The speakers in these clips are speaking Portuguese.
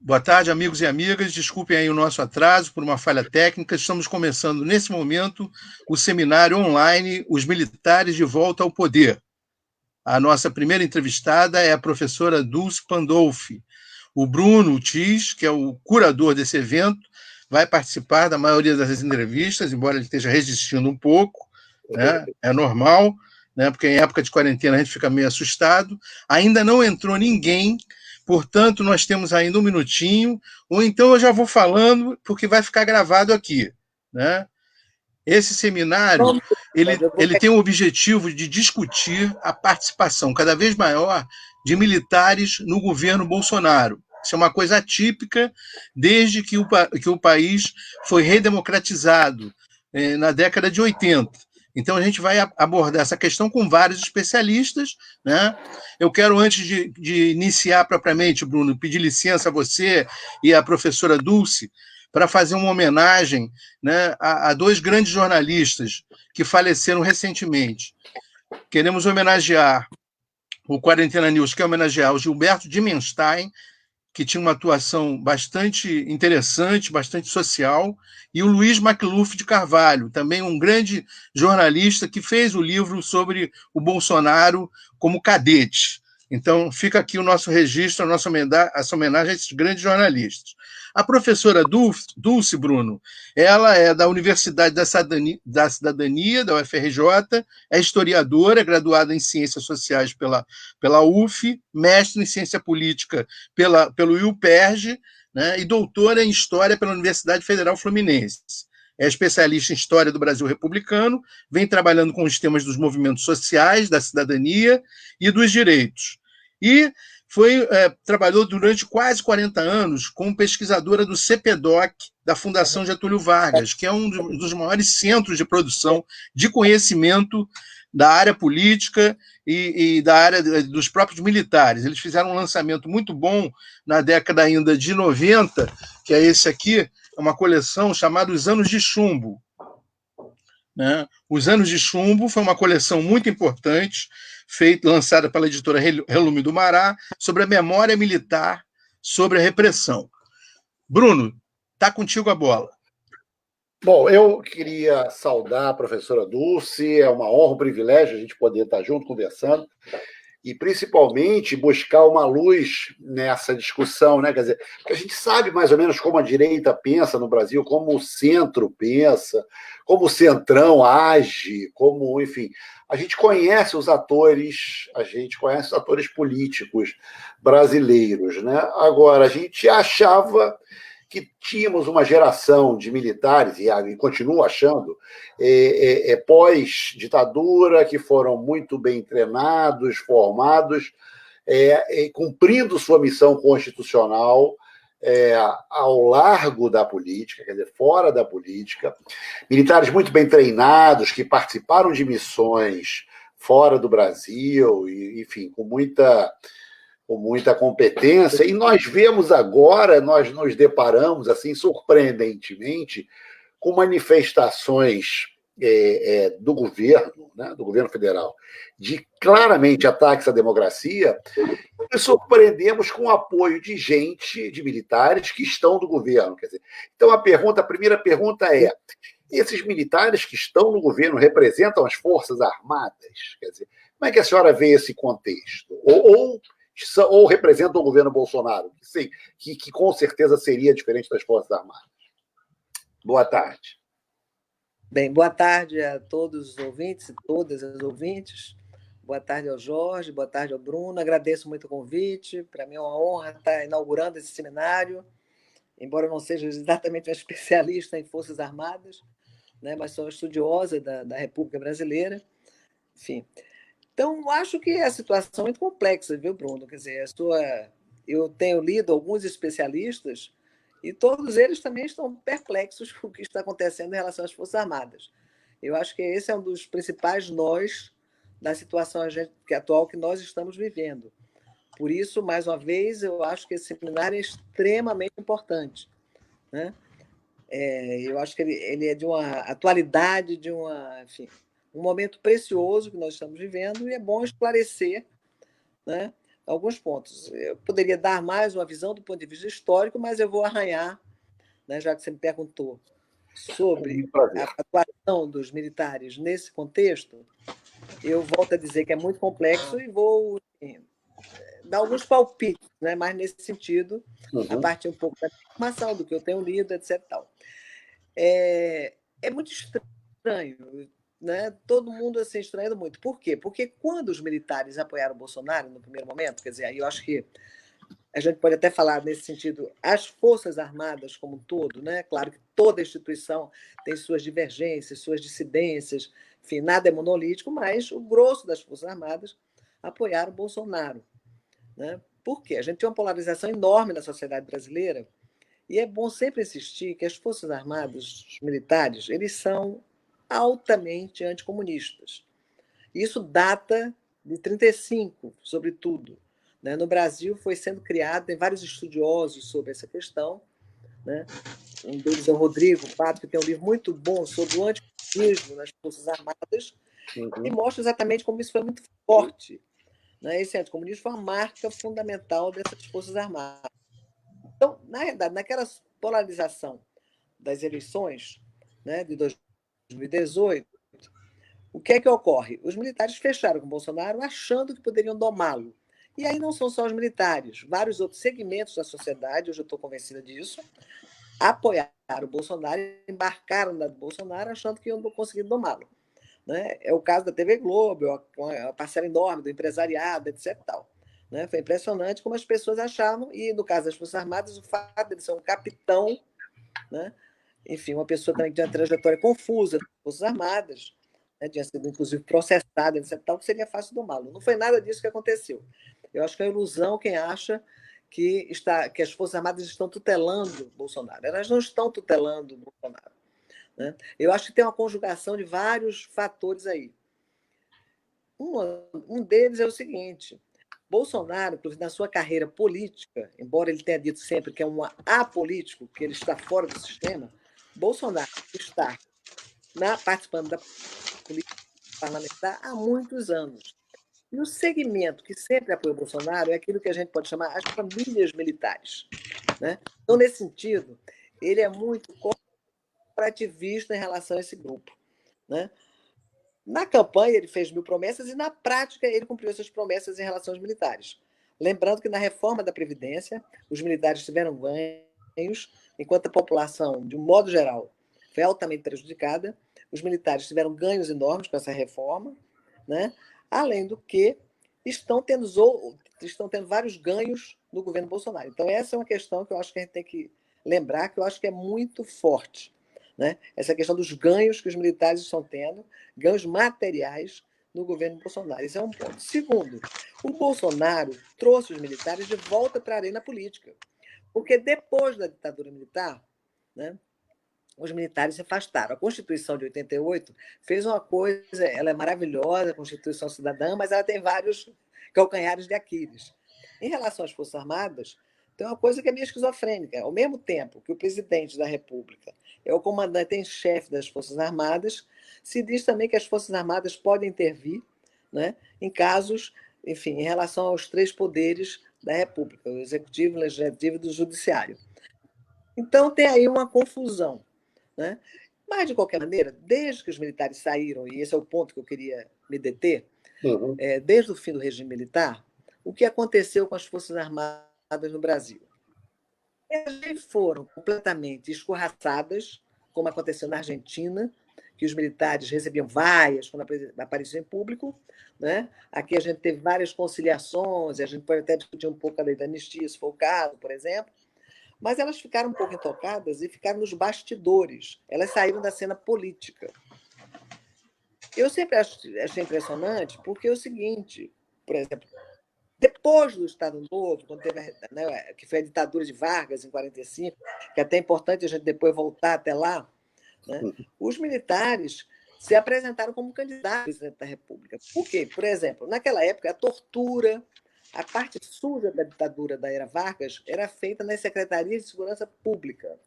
Boa tarde, amigos e amigas. Desculpem aí o nosso atraso por uma falha técnica. Estamos começando, nesse momento, o seminário online Os Militares de Volta ao Poder. A nossa primeira entrevistada é a professora Dulce Pandolfi. O Bruno Tis, que é o curador desse evento, vai participar da maioria das entrevistas, embora ele esteja resistindo um pouco, né? É normal, né? Porque em época de quarentena a gente fica meio assustado. Ainda não entrou ninguém, portanto, nós temos ainda um minutinho, ou então eu já vou falando, porque vai ficar gravado aqui, né? Esse seminário ele tem o objetivo de discutir a participação cada vez maior de militares no governo Bolsonaro. Isso é uma coisa atípica desde que o país foi redemocratizado na década de 80. Então, a gente vai abordar essa questão com vários especialistas, né? Eu quero, antes de iniciar propriamente, Bruno, pedir licença a você e à professora Dulce para fazer uma homenagem, né, a dois grandes jornalistas que faleceram recentemente. Queremos homenagear o Quarentena News, quer homenagear o Gilberto Dimenstein, que tinha uma atuação bastante interessante, bastante social, e o Luiz Macluf de Carvalho, também um grande jornalista que fez o livro sobre o Bolsonaro como cadete. Então, fica aqui o nosso registro, essa homenagem a esses grandes jornalistas. A professora Dulce, Bruno, ela é da Universidade da Cidadania, da UFRJ, é historiadora, graduada em Ciências Sociais pela UF, mestre em Ciência Política pelo IUPERJ, né, e doutora em História pela Universidade Federal Fluminense. É especialista em História do Brasil Republicano, vem trabalhando com os temas dos movimentos sociais, da cidadania e dos direitos. E trabalhou durante quase 40 anos como pesquisadora do CPDOC, da Fundação Getúlio Vargas, que é um dos maiores centros de produção de conhecimento da área política e da área dos próprios militares. Eles fizeram um lançamento muito bom na década ainda de 90, que é esse aqui, é uma coleção chamada Os Anos de Chumbo. Né? Os Anos de Chumbo foi uma coleção muito importante, lançada pela editora Relume do Mará, sobre a memória militar, sobre a repressão. Bruno, está contigo a bola. Bom, eu queria saudar a professora Dulce, é uma honra, um privilégio a gente poder estar junto conversando e principalmente buscar uma luz nessa discussão, né? Quer dizer, porque a gente sabe mais ou menos como a direita pensa no Brasil, como o centro pensa, como o centrão age, como, enfim, a gente conhece os atores políticos brasileiros, né? Agora, a gente achava que tínhamos uma geração de militares, e continuo achando, pós-ditadura, que foram muito bem treinados, formados, cumprindo sua missão constitucional ao largo da política, quer dizer, fora da política, militares muito bem treinados, que participaram de missões fora do Brasil, e, enfim, com muita competência, e nós vemos agora, nós nos deparamos, assim, surpreendentemente, com manifestações do governo, né, do governo federal, de claramente ataques à democracia, e surpreendemos com o apoio de gente, de militares que estão do governo. Quer dizer, então, a primeira pergunta é: esses militares que estão no governo representam as Forças Armadas? Quer dizer, como é que a senhora vê esse contexto? Ou representa o governo Bolsonaro, que com certeza seria diferente das Forças Armadas. Boa tarde. Bem, boa tarde a todos os ouvintes e todas as ouvintes. Boa tarde ao Jorge, boa tarde ao Bruno. Agradeço muito o convite. Para mim é uma honra estar inaugurando esse seminário, embora eu não seja exatamente uma especialista em Forças Armadas, né, mas sou estudiosa da República Brasileira. Enfim. Então, acho que a situação é muito complexa, viu, Bruno? Quer dizer, eu tenho lido alguns especialistas e todos eles também estão perplexos com o que está acontecendo em relação às Forças Armadas. Eu acho que esse é um dos principais nós da situação atual que nós estamos vivendo. Por isso, mais uma vez, eu acho que esse seminário é extremamente importante, né? Eu acho que ele é de uma atualidade, enfim, um momento precioso que nós estamos vivendo, e é bom esclarecer, né, alguns pontos. Eu poderia dar mais uma visão do ponto de vista histórico, mas eu vou arranhar, né, já que você me perguntou sobre a atuação dos militares nesse contexto. Eu volto a dizer que é muito complexo e vou dar alguns palpites, né, mais nesse sentido, a partir um pouco da informação, do que eu tenho lido, etc. Tal. É muito estranho, né? Todo mundo assim, estranhando muito. Por quê? Porque quando os militares apoiaram o Bolsonaro no primeiro momento, quer dizer, aí eu acho que a gente pode até falar nesse sentido, as Forças Armadas como um todo, né? Claro que toda instituição tem suas divergências, suas dissidências, enfim, nada é monolítico, mas o grosso das Forças Armadas apoiaram o Bolsonaro, né? Por quê? A gente tem uma polarização enorme na sociedade brasileira e é bom sempre insistir que as Forças Armadas, os militares, eles são altamente anticomunistas. Isso data de 1935, sobretudo. Né? No Brasil foi sendo criado, tem vários estudiosos sobre essa questão. Né? Um deles é o Rodrigo Pato, que tem um livro muito bom sobre o anticomunismo nas Forças Armadas, e mostra exatamente como isso foi muito forte. Né? Esse anticomunismo foi uma marca fundamental dessas Forças Armadas. Então, na verdade, naquela polarização das eleições, né, de 2018, o que é que ocorre? Os militares fecharam com o Bolsonaro achando que poderiam domá-lo. E aí não são só os militares, vários outros segmentos da sociedade, hoje eu estou convencida disso, apoiaram o Bolsonaro, embarcaram na do Bolsonaro achando que iam conseguir domá-lo. Né? É o caso da TV Globo, uma parcela enorme do empresariado, etc. Tal. Né? Foi impressionante como as pessoas achavam, e no caso das Forças Armadas, o fato de ele ser um capitão, né? Enfim, uma pessoa também que tinha uma trajetória confusa das Forças Armadas, né? Tinha sido, inclusive, processada, etc., tal, que seria fácil domá-lo. Não foi nada disso que aconteceu. Eu acho que é ilusão quem acha que as Forças Armadas estão tutelando Bolsonaro. Elas não estão tutelando Bolsonaro. Né? Eu acho que tem uma conjugação de vários fatores aí. Um deles é o seguinte: Bolsonaro, inclusive na sua carreira política, embora ele tenha dito sempre que é um apolítico, que ele está fora do sistema, Bolsonaro está participando da política parlamentar há muitos anos. E o segmento que sempre apoia o Bolsonaro é aquilo que a gente pode chamar as famílias militares. Né? Então, nesse sentido, ele é muito corporativista em relação a esse grupo. Né? Na campanha, ele fez 1000 promessas e, na prática, ele cumpriu essas promessas em relação aos militares. Lembrando que, na reforma da Previdência, os militares tiveram ganhos, enquanto a população, de um modo geral, foi altamente prejudicada. Os militares tiveram ganhos enormes com essa reforma, né? Além do que estão tendo vários ganhos no governo Bolsonaro. Então, essa é uma questão que eu acho que a gente tem que lembrar, que eu acho que é muito forte. Né? Essa questão dos ganhos que os militares estão tendo, ganhos materiais no governo Bolsonaro. Isso é um ponto. Segundo, o Bolsonaro trouxe os militares de volta para a arena política. Porque depois da ditadura militar, né, os militares se afastaram. A Constituição de 88 fez uma coisa, ela é maravilhosa, a Constituição Cidadã, mas ela tem vários calcanhares de Aquiles. Em relação às Forças Armadas, tem uma coisa que é meio esquizofrênica. Ao mesmo tempo que o presidente da República é o comandante em chefe das Forças Armadas, se diz também que as Forças Armadas podem intervir, né, em casos, enfim, em relação aos 3 poderes da República, o Executivo, o Legislativo e do Judiciário. Então, tem aí uma confusão. Né? Mas, de qualquer maneira, desde que os militares saíram, e esse é o ponto que eu queria me deter, desde o fim do regime militar, o que aconteceu com as Forças Armadas no Brasil? Elas foram completamente escorraçadas, como aconteceu na Argentina, que os militares recebiam vaias quando apareciam em público. Né? Aqui a gente teve várias conciliações, a gente pode até discutir um pouco a lei da anistia, se for o caso, por exemplo. Mas elas ficaram um pouco intocadas e ficaram nos bastidores. Elas saíram da cena política. Eu sempre achei impressionante porque é o seguinte, por exemplo, depois do Estado Novo, quando teve, né, que foi a ditadura de Vargas, em 1945, que é até importante a gente depois voltar até lá, né, os militares se apresentaram como candidatos a presidente da República. Por quê? Por exemplo, naquela época, a tortura, a parte suja da ditadura da era Vargas era feita nas secretarias de segurança pública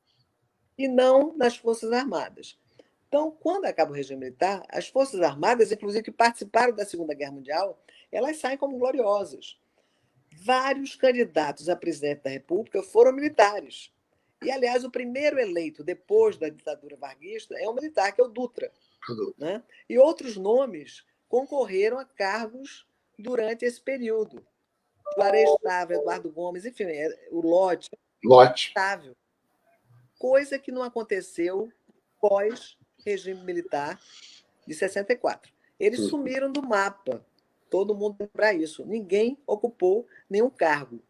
e não nas Forças Armadas. Então, quando acaba o regime militar, as Forças Armadas, inclusive que participaram da Segunda Guerra Mundial, elas saem como gloriosas. vários candidatos a presidente da República foram militares. E, aliás, o primeiro eleito depois da ditadura varguista é um militar, que é o Dutra. Né? E outros nomes concorreram a cargos durante esse período. Juarez Távora, Eduardo Gomes, enfim, o Lott. Coisa que não aconteceu pós-regime militar de 64. Eles sumiram do mapa. Todo mundo tem para isso. Ninguém ocupou nenhum cargo.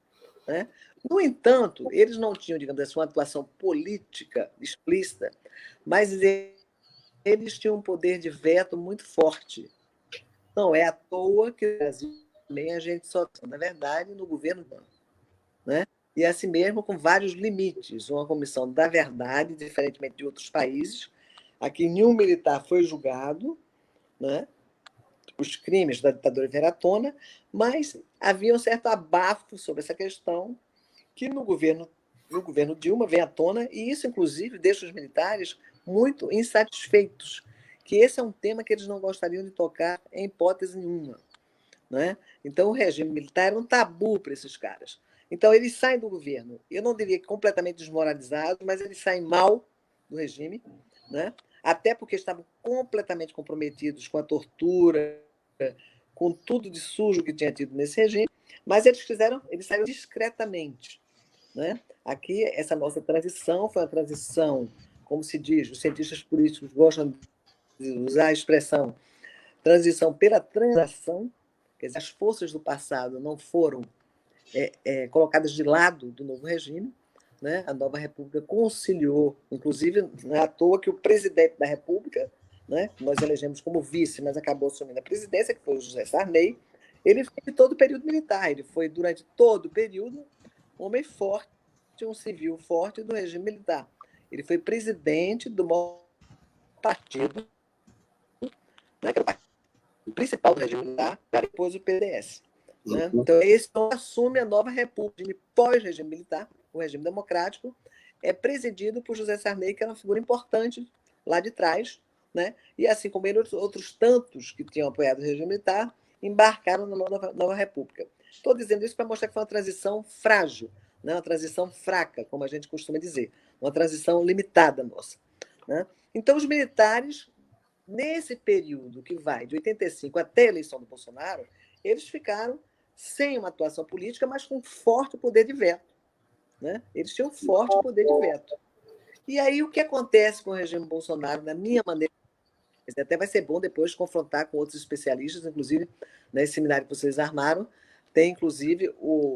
Né? No entanto, eles não tinham, digamos assim, uma atuação política explícita, mas eles tinham um poder de veto muito forte. Não é à toa que no Brasil também a gente só, na verdade, no governo, né? E assim mesmo com vários limites. Uma comissão da verdade, diferentemente de outros países. Aqui nenhum militar foi julgado, né? Os crimes da ditadura vieram à tona, mas havia um certo abafo sobre essa questão que no governo Dilma vem à tona, e isso, inclusive, deixa os militares muito insatisfeitos, que esse é um tema que eles não gostariam de tocar em hipótese nenhuma. Né? Então, o regime militar era um tabu para esses caras. Então, eles saem do governo, eu não diria que completamente desmoralizados, mas eles saem mal do regime, né? Até porque estavam completamente comprometidos com a tortura, com tudo de sujo que tinha tido nesse regime, mas eles saíram discretamente. Né? Aqui, essa nossa transição foi uma transição, como se diz, os cientistas políticos gostam de usar a expressão transição pela transação, quer dizer, as forças do passado não foram colocadas de lado do novo regime, né? A nova República conciliou, inclusive, não é à toa que o presidente da República, né, nós elegemos como vice, mas acabou assumindo a presidência, que foi o José Sarney, ele foi de todo o período militar, ele foi, durante todo o período, um homem forte, um civil forte do regime militar. Ele foi presidente do maior partido, né, que era o partido principal do regime militar, depois o PDS. Né? Então, esse assume a nova república pós-regime militar, o regime democrático, é presidido por José Sarney, que era uma figura importante lá de trás, né? E assim como ele, outros tantos que tinham apoiado o regime militar embarcaram na nova república. Estou dizendo isso para mostrar que foi uma transição frágil, né? Uma transição fraca, como a gente costuma dizer, uma transição limitada nossa. Né? Então, os militares, nesse período que vai de 85 até a eleição do Bolsonaro, eles ficaram sem uma atuação política, mas com forte poder de veto. Né? Eles tinham forte poder de veto. E aí o que acontece com o regime Bolsonaro, na minha maneira, até vai ser bom depois confrontar com outros especialistas, inclusive nesse seminário que vocês armaram, tem inclusive o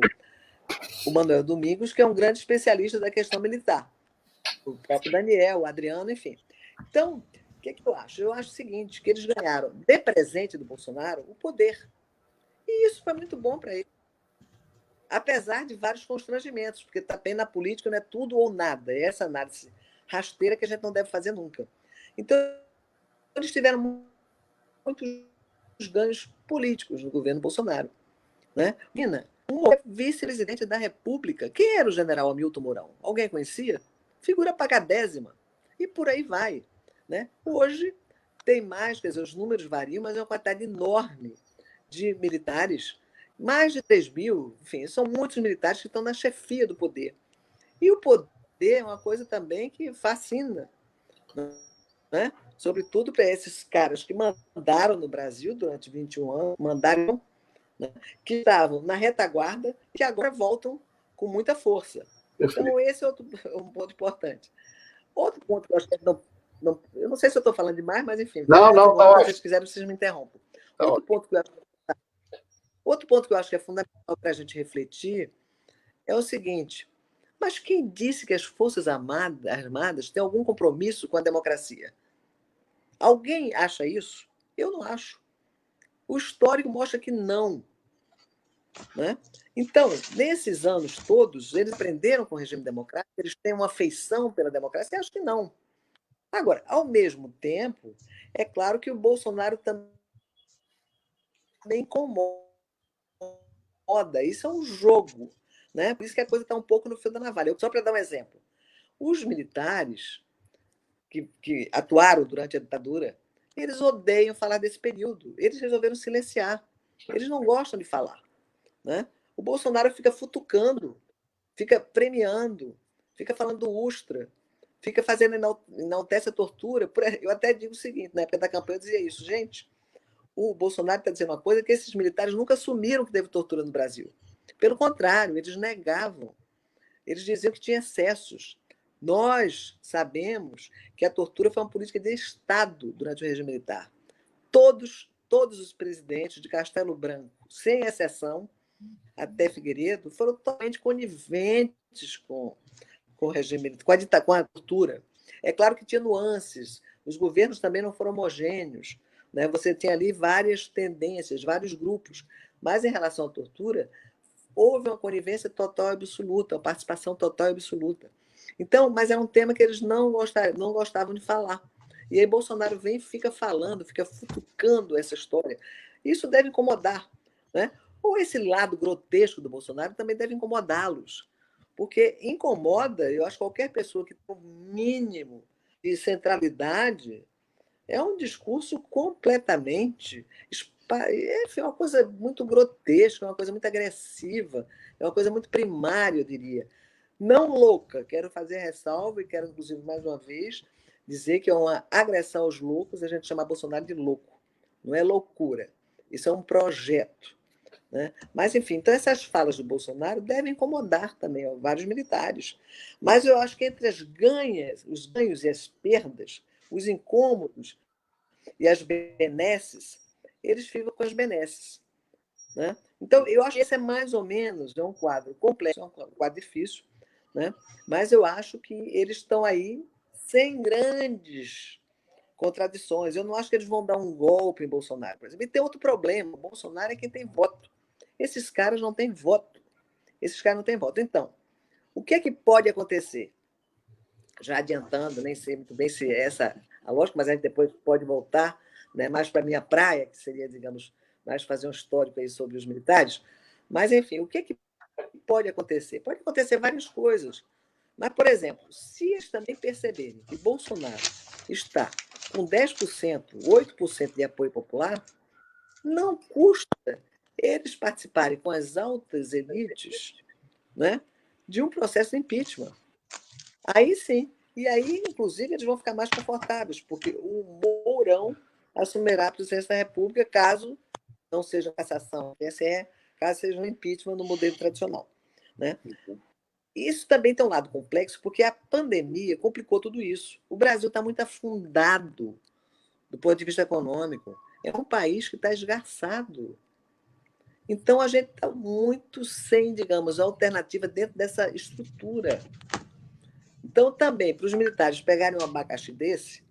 Manuel Domingos, que é um grande especialista da questão militar, o próprio Daniel, o Adriano, enfim. Então, o que eu acho? Eu acho o seguinte, que eles ganharam de presente do Bolsonaro o poder. E isso foi muito bom para ele. Apesar de vários constrangimentos, porque também na política não é tudo ou nada. É essa análise rasteira que a gente não deve fazer nunca. Então, eles tiveram muitos ganhos políticos no governo Bolsonaro. Né? Um vice-presidente da República. Quem era o general Hamilton Mourão? Alguém conhecia? Figura pagadésima. E por aí vai. Né? Hoje tem mais, quer dizer, os números variam, mas é uma quantidade enorme de militares, mais de 3 mil, enfim, são muitos militares que estão na chefia do poder. E o poder é uma coisa também que fascina, né? Sobretudo para esses caras que mandaram no Brasil durante 21 anos, mandaram, né? Que estavam na retaguarda e que agora voltam com muita força. Então, esse é um ponto importante. Outro ponto que eu acho que eu não sei se eu estou falando demais, mas enfim. Não, se vocês quiserem, vocês me interrompam. Outro ponto que eu acho que é fundamental para a gente refletir é o seguinte: mas quem disse que as Forças Armadas têm algum compromisso com a democracia? Alguém acha isso? Eu não acho. O histórico mostra que não. Né? Então, nesses anos todos, eles aprenderam com o regime democrático, eles têm uma afeição pela democracia? Eu acho que não. Agora, ao mesmo tempo, é claro que o Bolsonaro também incomoda. Isso é um jogo. Né? Por isso que a coisa está um pouco no fio da navalha. Só para dar um exemplo. Os militares que atuaram durante a ditadura, eles odeiam falar desse período. Eles resolveram silenciar. Eles não gostam de falar. Né? O Bolsonaro fica futucando, fica premiando, fica falando do Ustra, fica fazendo enaltece a tortura. Eu até digo o seguinte, na época da campanha eu dizia isso, gente, o Bolsonaro está dizendo uma coisa que esses militares nunca assumiram que teve tortura no Brasil. Pelo contrário, eles negavam. Eles diziam que tinha excessos. Nós sabemos que a tortura foi uma política de Estado durante o regime militar. Todos os presidentes de Castelo Branco, sem exceção, até Figueiredo, foram totalmente coniventes com o regime militar, com a tortura. É claro que tinha nuances, os governos também não foram homogêneos, né? Você tem ali várias tendências, vários grupos, mas em relação à tortura, houve uma conivência total e absoluta, uma participação total e absoluta. Então, mas é um tema que eles não gostavam de falar. E aí Bolsonaro vem e fica falando, fica futucando essa história. Isso deve incomodar, né? Ou esse lado grotesco do Bolsonaro também deve incomodá-los. Porque incomoda, eu acho que qualquer pessoa que tem um mínimo de centralidade é um discurso completamente é uma coisa muito grotesca, uma coisa muito agressiva, é uma coisa muito primária, eu diria. Não louca, quero fazer ressalva e quero, inclusive, mais uma vez, dizer que é uma agressão aos loucos a gente chamar Bolsonaro de louco. Não é loucura. Isso é um projeto. Né? Mas, enfim, então essas falas do Bolsonaro devem incomodar também vários militares. Mas eu acho que entre os ganhos e as perdas, os incômodos e as benesses, eles ficam com as benesses. Né? Então, eu acho que esse é mais ou menos um quadro complexo, é um quadro difícil, né? Mas eu acho que eles estão aí sem grandes contradições. Eu não acho que eles vão dar um golpe em Bolsonaro, por exemplo. E tem outro problema: o Bolsonaro é quem tem voto. Esses caras não têm voto. Esses caras não têm voto. Então, o que é que pode acontecer? Já adiantando, nem sei muito bem se é essa a lógica, mas a gente depois pode voltar, né, mais para a minha praia, que seria, digamos, mais fazer um histórico aí sobre os militares. Mas, enfim, o que é que pode acontecer? Pode acontecer várias coisas. Mas, por exemplo, se eles também perceberem que Bolsonaro está com 10%, 8% de apoio popular, não custa eles participarem com as altas elites, né, de um processo de impeachment. Aí sim. E aí, inclusive, eles vão ficar mais confortáveis, porque o Mourão assumirá a presidência da República caso não seja cassação, caso seja um impeachment no modelo tradicional. Né? Isso também tem um lado complexo, porque a pandemia complicou tudo isso. O Brasil está muito afundado do ponto de vista econômico. É um país que está esgarçado. Então, a gente está muito sem, digamos, alternativa dentro dessa estrutura. Então, também, para os militares pegarem um abacaxi desse,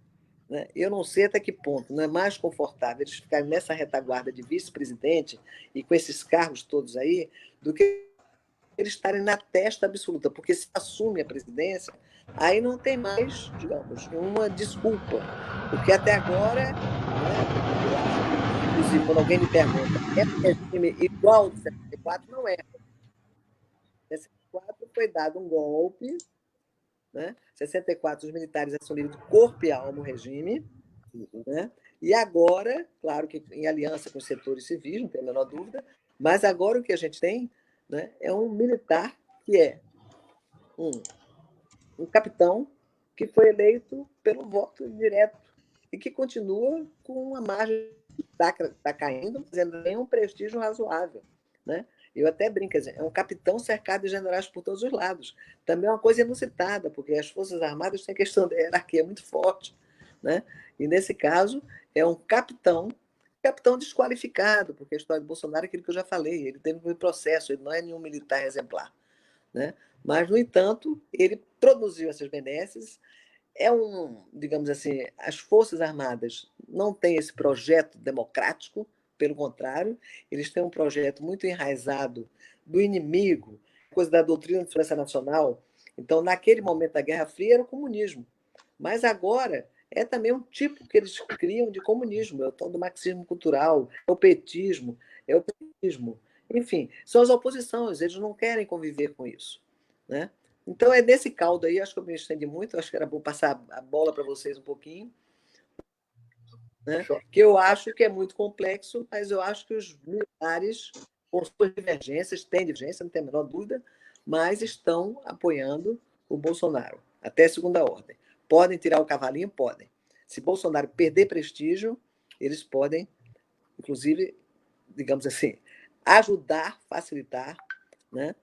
né, eu não sei até que ponto não é mais confortável eles ficarem nessa retaguarda de vice-presidente e com esses cargos todos aí, do que eles estarem na testa absoluta, porque se assume a presidência, aí não tem mais, digamos, uma desculpa. Porque até agora, né, eu acho que, inclusive, quando alguém me pergunta, é um regime igual ao de 64? Não é. Em 64 foi dado um golpe, né? 64, os militares assumiram de corpo e alma o regime, né? E agora, claro que em aliança com os setores civis, não tem a menor dúvida, mas agora o que a gente tem, né, é um militar que é um capitão que foi eleito pelo voto direto e que continua com uma margem está caindo, mas ainda tem um prestígio razoável. Né? Eu até brinco, é um capitão cercado de generais por todos os lados. Também é uma coisa inusitada, porque as Forças Armadas têm a questão da hierarquia muito forte. Né? E, nesse caso, é um capitão desqualificado, porque a história do Bolsonaro é aquilo que eu já falei, ele teve um processo, ele não é nenhum militar exemplar. Né? Mas, no entanto, ele produziu essas benesses. Digamos assim, as Forças Armadas não têm esse projeto democrático, pelo contrário, eles têm um projeto muito enraizado do inimigo, coisa da doutrina de segurança nacional. Então, naquele momento da Guerra Fria, era o comunismo. Mas agora é também um tipo que eles criam de comunismo, é o tal do marxismo cultural, é o petismo, é o petismo. Enfim, são as oposições, eles não querem conviver com isso. Né? Então, é nesse caldo aí, acho que eu me estendi muito, acho que era bom passar a bola para vocês um pouquinho, né? Que eu acho que é muito complexo, mas eu acho que os militares com suas divergências, tem divergência, não tem a menor dúvida, mas estão apoiando o Bolsonaro, até segunda ordem. Podem tirar o cavalinho? Podem. Se Bolsonaro perder prestígio, eles podem, inclusive, digamos assim, ajudar, facilitar, né,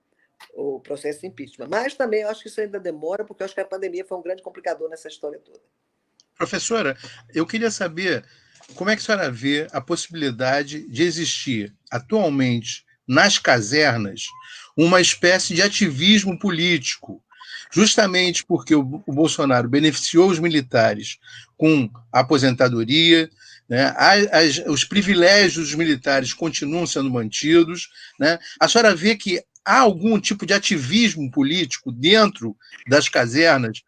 o processo de impeachment. Mas também eu acho que isso ainda demora, porque eu acho que a pandemia foi um grande complicador nessa história toda. Professora, eu queria saber como é que a senhora vê a possibilidade de existir atualmente nas casernas uma espécie de ativismo político, justamente porque o Bolsonaro beneficiou os militares com a aposentadoria, né? Os privilégios dos militares continuam sendo mantidos, né? A senhora vê que há algum tipo de ativismo político dentro das casernas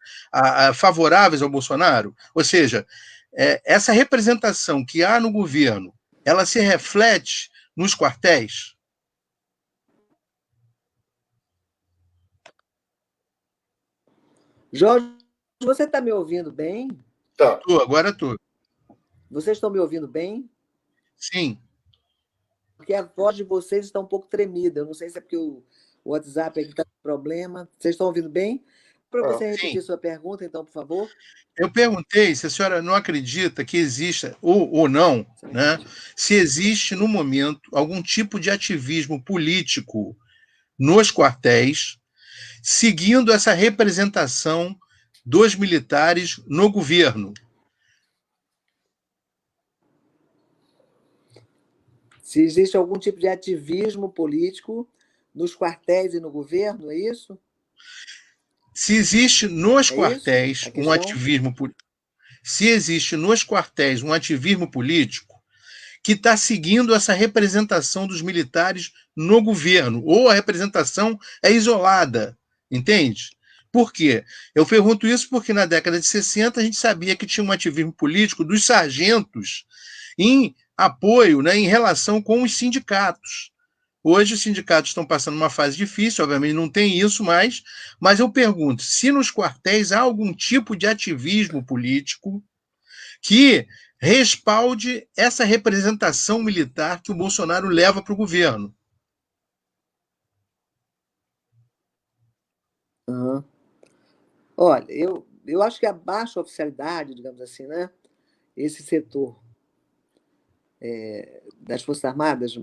favoráveis ao Bolsonaro? Ou seja, essa representação que há no governo, ela se reflete nos quartéis? Jorge, você está me ouvindo bem? Tá. Agora estou. Vocês estão me ouvindo bem? Sim. Porque a voz de vocês está um pouco tremida. Eu não sei se é porque o WhatsApp está com problema. Vocês estão ouvindo bem? Para você repetir Sim. sua pergunta, então, por favor. Eu perguntei se a senhora não acredita que exista, ou não, né, se existe, no momento, algum tipo de ativismo político nos quartéis, seguindo essa representação dos militares no governo. Se existe algum tipo de ativismo político nos quartéis e no governo, é isso? Se existe nos quartéis A questão? se existe nos quartéis um ativismo político que está seguindo essa representação dos militares no governo, ou a representação é isolada, entende? Por quê? Eu pergunto isso porque na década de 60 a gente sabia que tinha um ativismo político dos sargentos em apoio, né, em relação com os sindicatos. Hoje os sindicatos estão passando uma fase difícil, obviamente não tem isso mais, mas eu pergunto, se nos quartéis há algum tipo de ativismo político que respalde essa representação militar que o Bolsonaro leva para o governo. Uhum. Olha, eu acho que a baixa oficialidade, digamos assim, né? Esse setor das Forças Armadas,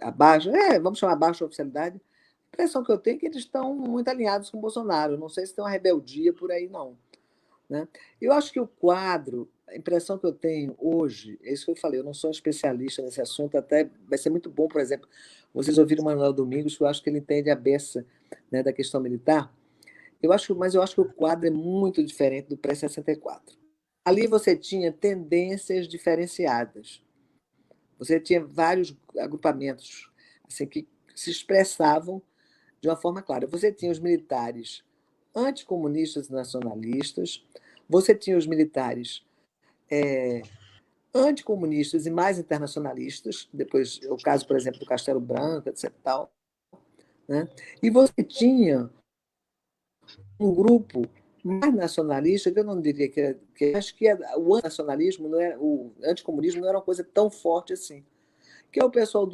abaixo, vamos chamar baixa oficialidade, a impressão que eu tenho é que eles estão muito alinhados com o Bolsonaro. Não sei se tem uma rebeldia por aí, não. Né? Eu acho que o quadro, a impressão que eu tenho hoje, é isso que eu falei, eu não sou um especialista nesse assunto, até vai ser muito bom, por exemplo, vocês ouviram o Manuel Domingos, que eu acho que ele entende a beça, né, da questão militar, mas eu acho que o quadro é muito diferente do pré-64. Ali você tinha tendências diferenciadas. Você tinha vários agrupamentos assim, que se expressavam de uma forma clara. Você tinha os militares anticomunistas e nacionalistas, você tinha os militares anticomunistas e mais internacionalistas, depois é o caso, por exemplo, do Castelo Branco, etc. Tal, né? E você tinha um grupo mais nacionalista, que eu não diria acho que o nacionalismo não era, o anticomunismo não era uma coisa tão forte assim, que é o pessoal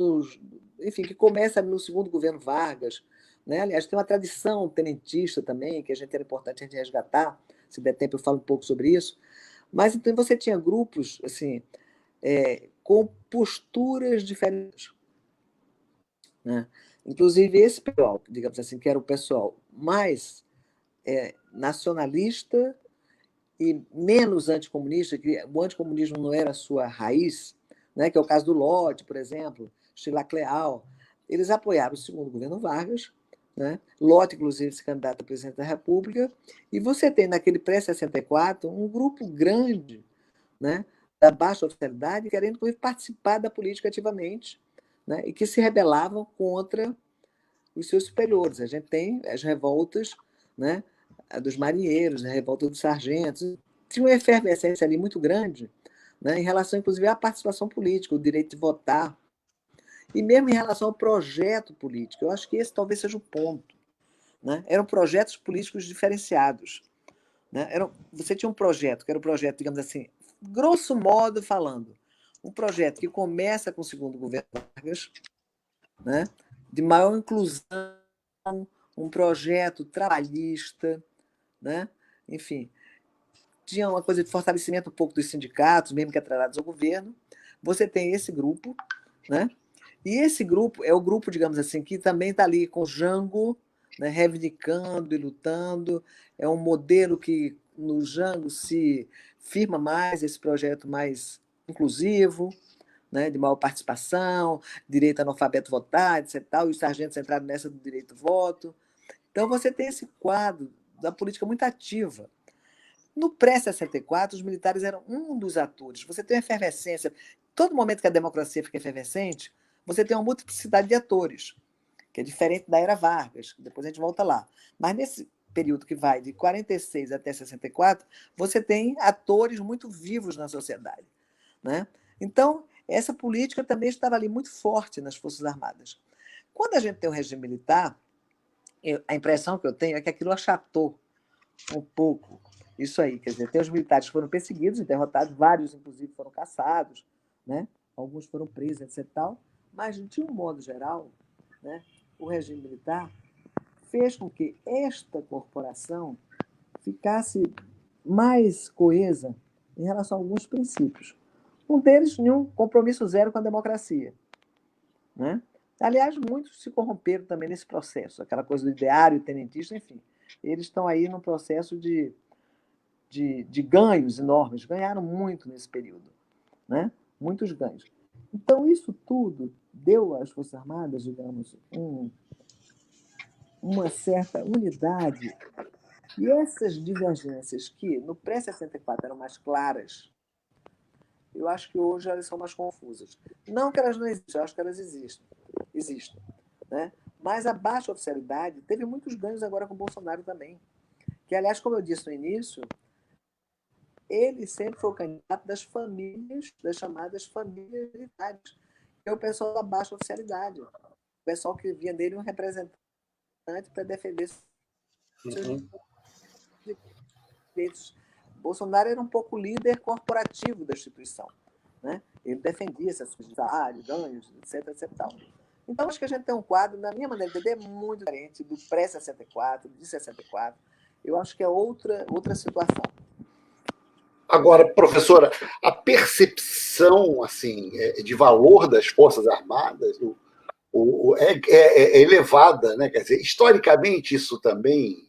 enfim, que começa no segundo governo Vargas, né? Aliás, tem uma tradição tenentista também, que era importante a gente resgatar, se der tempo eu falo um pouco sobre isso, mas então você tinha grupos assim, com posturas diferentes, né? Inclusive esse pessoal, digamos assim, que era o pessoal mais nacionalista e menos anticomunista, que o anticomunismo não era a sua raiz, né? Que é o caso do Lodge, por exemplo, Chilac Leal. Eles apoiaram o segundo governo Vargas, né? Lott, inclusive, se candidata a presidente da República, e você tem naquele pré-64 um grupo grande, né, da baixa oficialidade querendo participar da política ativamente, né, e que se rebelavam contra os seus superiores. A gente tem as revoltas, né, a dos marinheiros, a revolta dos sargentos. Tinha uma efervescência ali muito grande, né, em relação, inclusive, à participação política, o direito de votar, e mesmo em relação ao projeto político. Eu acho que esse talvez seja o ponto. Né? Eram projetos políticos diferenciados. Né? Você tinha um projeto, que era um projeto, digamos assim, grosso modo falando, um projeto que começa com o segundo governo Vargas, né? de maior inclusão, um projeto trabalhista, né? Enfim, tinha uma coisa de fortalecimento um pouco dos sindicatos, mesmo que atrelados ao governo. Você tem esse grupo, né? E esse grupo é o grupo, digamos assim, que também está ali com o Jango, né, reivindicando e lutando. É um modelo que no Jango se firma mais esse projeto mais inclusivo, né, de maior participação, direito analfabeto votar, etc. E os sargentos entraram nessa do direito ao voto. Então, você tem esse quadro da política muito ativa. No pré-64, os militares eram um dos atores. Você tem uma efervescência. Todo momento que a democracia fica efervescente, você tem uma multiplicidade de atores, que é diferente da era Vargas, depois a gente volta lá. Mas nesse período que vai de 46 até 64, você tem atores muito vivos na sociedade, né? Então, essa política também estava ali muito forte nas Forças Armadas. Quando a gente tem o regime militar, a impressão que eu tenho é que aquilo achatou um pouco isso aí. Quer dizer, tem os militares que foram perseguidos e derrotados, vários, inclusive, foram caçados, né? Alguns foram presos, etc. Tal, mas, de um modo geral, né, o regime militar fez com que esta corporação ficasse mais coesa em relação a alguns princípios. Um deles, nenhum compromisso zero com a democracia, né? Aliás, muitos se corromperam também nesse processo, aquela coisa do ideário tenentista, enfim. Eles estão aí num processo de ganhos enormes, ganharam muito nesse período, né? Muitos ganhos. Então, isso tudo deu às Forças Armadas, digamos, uma certa unidade. E essas divergências que no pré-64 eram mais claras, eu acho que hoje elas são mais confusas. Não que elas não existam, eu acho que elas existem, né? Mas a baixa oficialidade teve muitos ganhos agora com o Bolsonaro também. Que, aliás, como eu disse no início, ele sempre foi o candidato das famílias, das chamadas famílias militares, que é o pessoal da baixa oficialidade. O pessoal que via dele um representante para defender seus direitos. Bolsonaro era um pouco líder corporativo da instituição, né? Ele defendia esses salários, ganhos, etc, etc. Então, acho que a gente tem um quadro, na minha maneira de entender, muito diferente do pré-64, de 64. Eu acho que é outra situação. Agora, professora, a percepção assim de valor das Forças Armadas é elevada, né? Quer dizer, historicamente isso também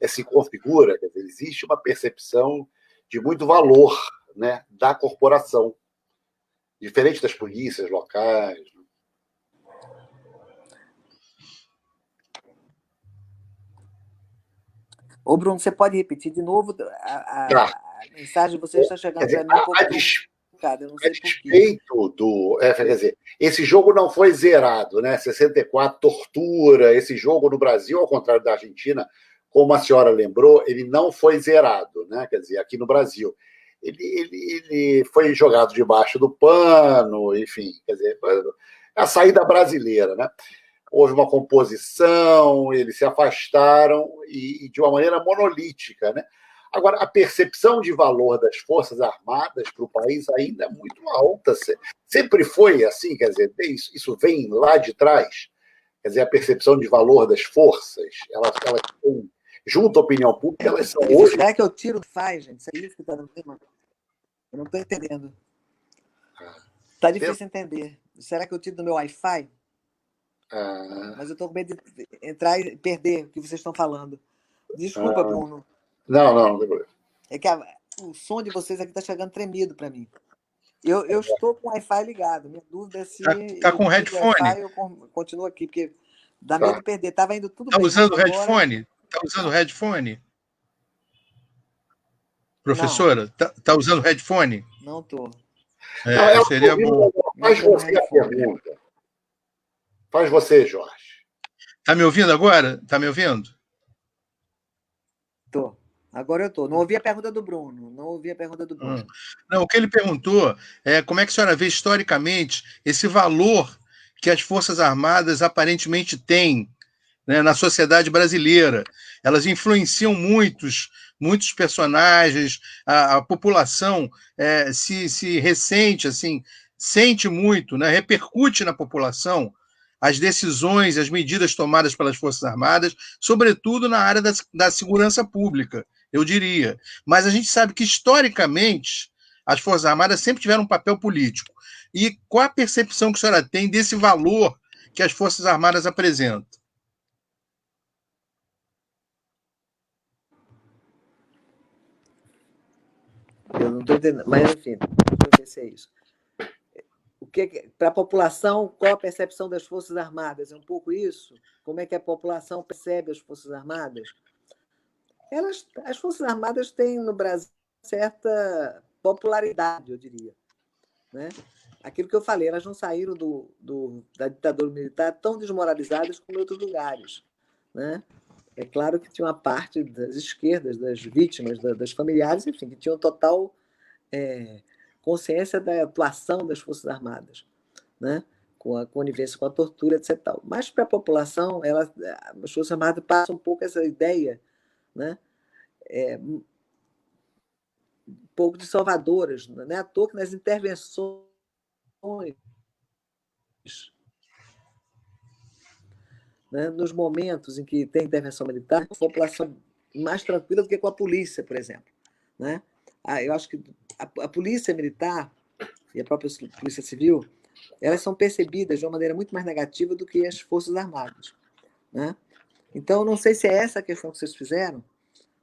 se configura, quer dizer, existe uma percepção de muito valor, né, da corporação, diferente das polícias locais. Ô, Bruno, você pode repetir de novo? A mensagem de você está chegando para mim um pouco complicada, eu não sei por quê. A despeito do... quer dizer, esse jogo não foi zerado, né? 64, tortura, esse jogo no Brasil, ao contrário da Argentina, como a senhora lembrou, ele não foi zerado, né? Quer dizer, aqui no Brasil. Ele foi jogado debaixo do pano, enfim, quer dizer, a saída brasileira, né? Houve uma composição, eles se afastaram e de uma maneira monolítica, né? Agora, a percepção de valor das Forças Armadas para o país ainda é muito alta. Sempre foi assim, quer dizer, isso vem lá de trás. Quer dizer, a percepção de valor das forças, elas têm, junto à opinião pública, elas são hoje... Será que eu tiro faz, gente? Isso é isso que está no tema? Eu não estou entendendo. Está difícil entender. Será que eu tiro do meu Wi-Fi? Mas eu estou com medo de entrar e perder o que vocês estão falando. Desculpa, Bruno. Não tem problema. É que o som de vocês aqui está chegando tremido para mim. Eu estou com o Wi-Fi ligado. Minha dúvida é se... Está com headphone? Eu continuo aqui, porque dá medo de perder. Estava indo tudo bem. Está usando headphone? Está usando headphone? Professora, está usando headphone? Não estou. Seria bom. Faz você a pergunta. Faz você, Jorge. Está me ouvindo agora? Está me ouvindo? Estou. Agora eu estou. Não ouvi a pergunta do Bruno. Não, o que ele perguntou é como é que a senhora vê historicamente esse valor que as Forças Armadas aparentemente têm, né, na sociedade brasileira. Elas influenciam muitos personagens, a população se ressente, assim, sente muito, né, repercute na população as decisões, as medidas tomadas pelas Forças Armadas, sobretudo na área da segurança pública, eu diria. Mas a gente sabe que, historicamente, as Forças Armadas sempre tiveram um papel político. E qual a percepção que a senhora tem desse valor que as Forças Armadas apresentam? Eu não estou entendendo, mas enfim, deixa eu ver se é isso. Para a população, qual a percepção das Forças Armadas? É um pouco isso? Como é que a população percebe as Forças Armadas? As Forças Armadas têm no Brasil certa popularidade, eu diria. Né? Aquilo que eu falei, elas não saíram da ditadura militar tão desmoralizadas como em outros lugares. Né? É claro que tinha uma parte das esquerdas, das vítimas, das familiares, enfim, que tinham total consciência da atuação das Forças Armadas, né? Com a conivência com a tortura, etc. Mas para a população, as Forças Armadas passam um pouco essa ideia, né? Um pouco de salvadoras, não é à toa que nas intervenções, né, nos momentos em que tem intervenção militar, a população mais tranquila do que com a polícia, por exemplo. Né? Eu acho que a polícia militar e a própria polícia civil, elas são percebidas de uma maneira muito mais negativa do que as Forças Armadas. Né? Então, não sei se é essa a questão que vocês fizeram,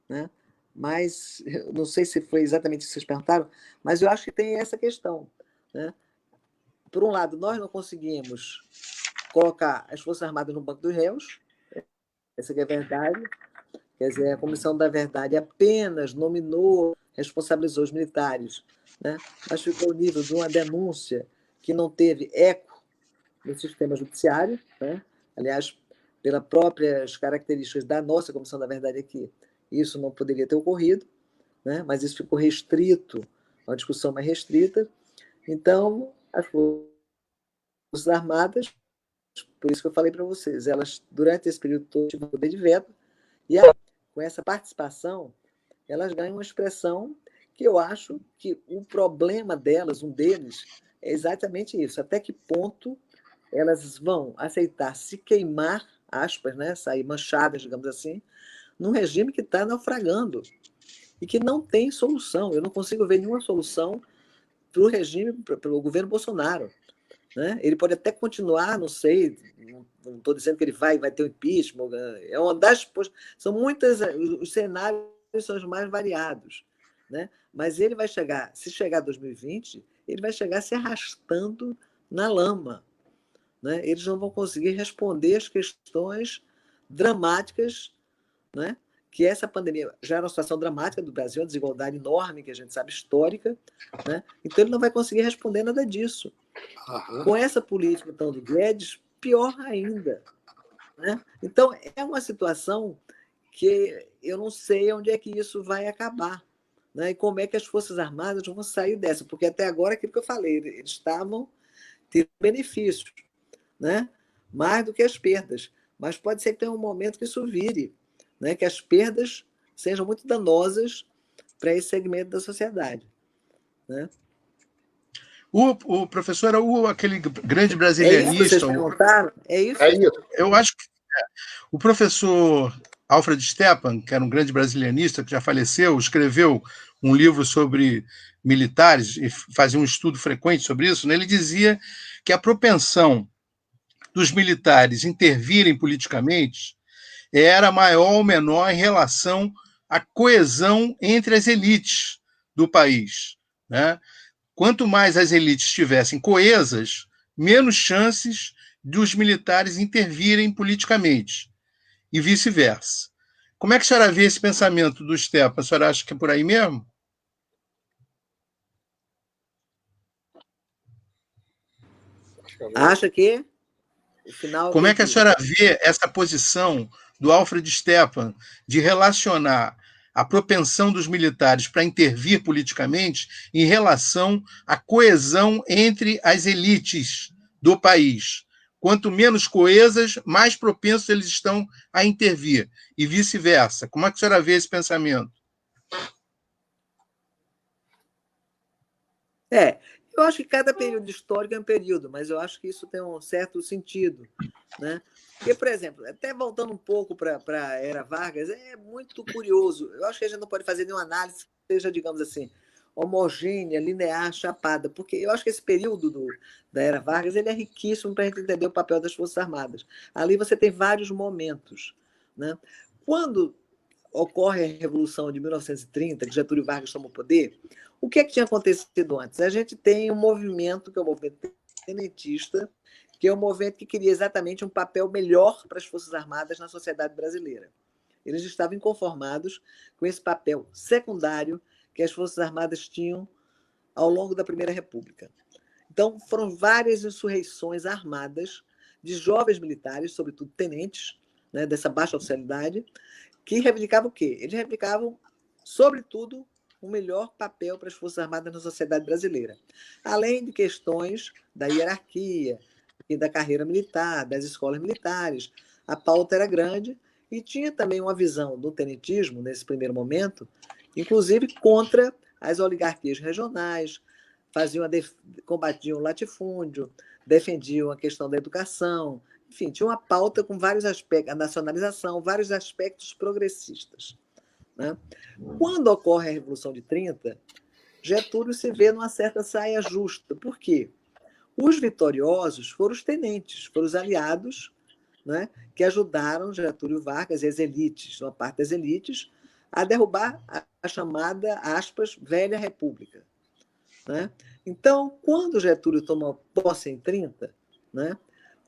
né? Mas não sei se foi exatamente isso que vocês perguntaram, mas eu acho que tem essa questão. Né? Por um lado, nós não conseguimos colocar as Forças Armadas no banco dos réus, essa que é a verdade. Quer dizer, a Comissão da Verdade apenas nominou, responsabilizou os militares, né? Mas ficou ao nível de uma denúncia que não teve eco no sistema judiciário. Né? Aliás, pelas próprias características da nossa Comissão da Verdade aqui, isso não poderia ter ocorrido, né? Mas isso ficou restrito, uma discussão mais restrita. Então, as Forças Armadas, por isso que eu falei para vocês, elas, durante esse período todo, tiveram poder de veto, e aí, com essa participação, elas ganham uma expressão que eu acho que o problema delas, um deles, é exatamente isso. Até que ponto elas vão aceitar se queimar, aspas, né, sair manchadas, digamos assim, num regime que está naufragando e que não tem solução. Eu não consigo ver nenhuma solução para o regime, para o governo Bolsonaro. Né? Ele pode até continuar, não sei, não estou dizendo que ele vai ter o impeachment, é uma das, são muitas, os cenários são os mais variados, né? Mas ele vai chegar, se chegar 2020, ele vai chegar se arrastando na lama, né? Eles não vão conseguir responder as questões dramáticas, né? Que essa pandemia já era uma situação dramática do Brasil, uma desigualdade enorme, que a gente sabe, histórica, né? Então ele não vai conseguir responder nada disso. Com essa política então, do Guedes, pior ainda. Né? Então, é uma situação que eu não sei onde é que isso vai acabar. Né? E como é que as Forças Armadas vão sair dessa? Porque até agora, aquilo que eu falei, eles estavam tendo benefícios, né? Mais do que as perdas. Mas pode ser que tenha um momento que isso vire, né? Que as perdas sejam muito danosas para esse segmento da sociedade. Né? O professor era aquele grande brasilianista. É isso que vocês perguntaram? É isso? Eu acho que o professor Alfred Stepan, que era um grande brasilianista que já faleceu, escreveu um livro sobre militares e fazia um estudo frequente sobre isso. Né? Ele dizia que a propensão dos militares intervirem politicamente era maior ou menor em relação à coesão entre as elites do país. Né? Quanto mais as elites estivessem coesas, menos chances dos militares intervirem politicamente, e vice-versa. Como é que a senhora vê esse pensamento do Stepan? A senhora acha que é por aí mesmo? Acha que o final... Como é que a senhora vê essa posição do Alfred Stepan de relacionar a propensão dos militares para intervir politicamente em relação à coesão entre as elites do país? Quanto menos coesas, mais propensos eles estão a intervir, e vice-versa. Como é que a senhora vê esse pensamento? Eu acho que cada período histórico é um período, mas eu acho que isso tem um certo sentido, né? Porque, por exemplo, até voltando um pouco para a era Vargas, é muito curioso. Eu acho que a gente não pode fazer nenhuma análise que seja, digamos assim, homogênea, linear, chapada, porque eu acho que esse período da era Vargas ele é riquíssimo para a gente entender o papel das Forças Armadas. Ali você tem vários momentos, né? Quando ocorre a Revolução de 1930, que Getúlio Vargas toma o poder, o que é que tinha acontecido antes? A gente tem um movimento, que é o movimento tenentista, que é um movimento que queria exatamente um papel melhor para as Forças Armadas na sociedade brasileira. Eles estavam inconformados com esse papel secundário que as Forças Armadas tinham ao longo da Primeira República. Então, foram várias insurreições armadas de jovens militares, sobretudo tenentes, né, dessa baixa oficialidade, que reivindicavam o quê? Eles reivindicavam, sobretudo, um melhor papel para as Forças Armadas na sociedade brasileira, além de questões da hierarquia e da carreira militar, das escolas militares. A pauta era grande e tinha também uma visão do tenentismo, nesse primeiro momento, inclusive contra as oligarquias regionais, combatiam o latifúndio, defendiam a questão da educação, enfim, tinha uma pauta com vários aspectos, a nacionalização, vários aspectos progressistas, né? Quando ocorre a Revolução de 30, Getúlio se vê numa certa saia justa. Por quê? Os vitoriosos foram os tenentes, foram os aliados, né, que ajudaram Getúlio Vargas e as elites, uma parte das elites, a derrubar a chamada, aspas, velha república, né? Então, quando Getúlio toma posse em 30, né,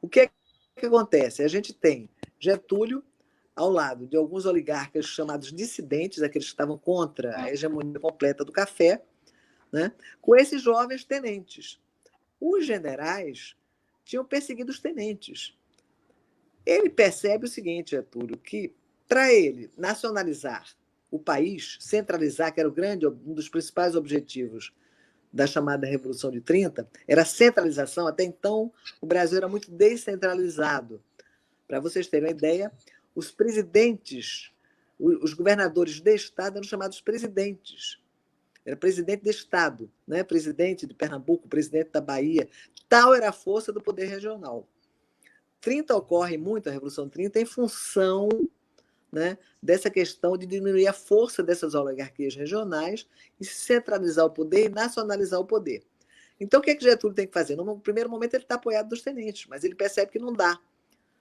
o que acontece? A gente tem Getúlio ao lado de alguns oligarcas chamados dissidentes, aqueles que estavam contra a hegemonia completa do café, né, com esses jovens tenentes. Os generais tinham perseguido os tenentes. Ele percebe o seguinte, Getúlio, que para ele nacionalizar o país, centralizar, que era um dos principais objetivos da chamada Revolução de 30, era a centralização. Até então, o Brasil era muito descentralizado. Para vocês terem uma ideia, os presidentes, os governadores de estado eram chamados presidentes. Era presidente de estado, né? Presidente de Pernambuco, presidente da Bahia. Tal era a força do poder regional. 30 ocorre muito, a Revolução 30, em função, né, dessa questão de diminuir a força dessas oligarquias regionais e centralizar o poder e nacionalizar o poder. Então, o que Getúlio tem que fazer? No primeiro momento, ele está apoiado dos tenentes, mas ele percebe que não dá,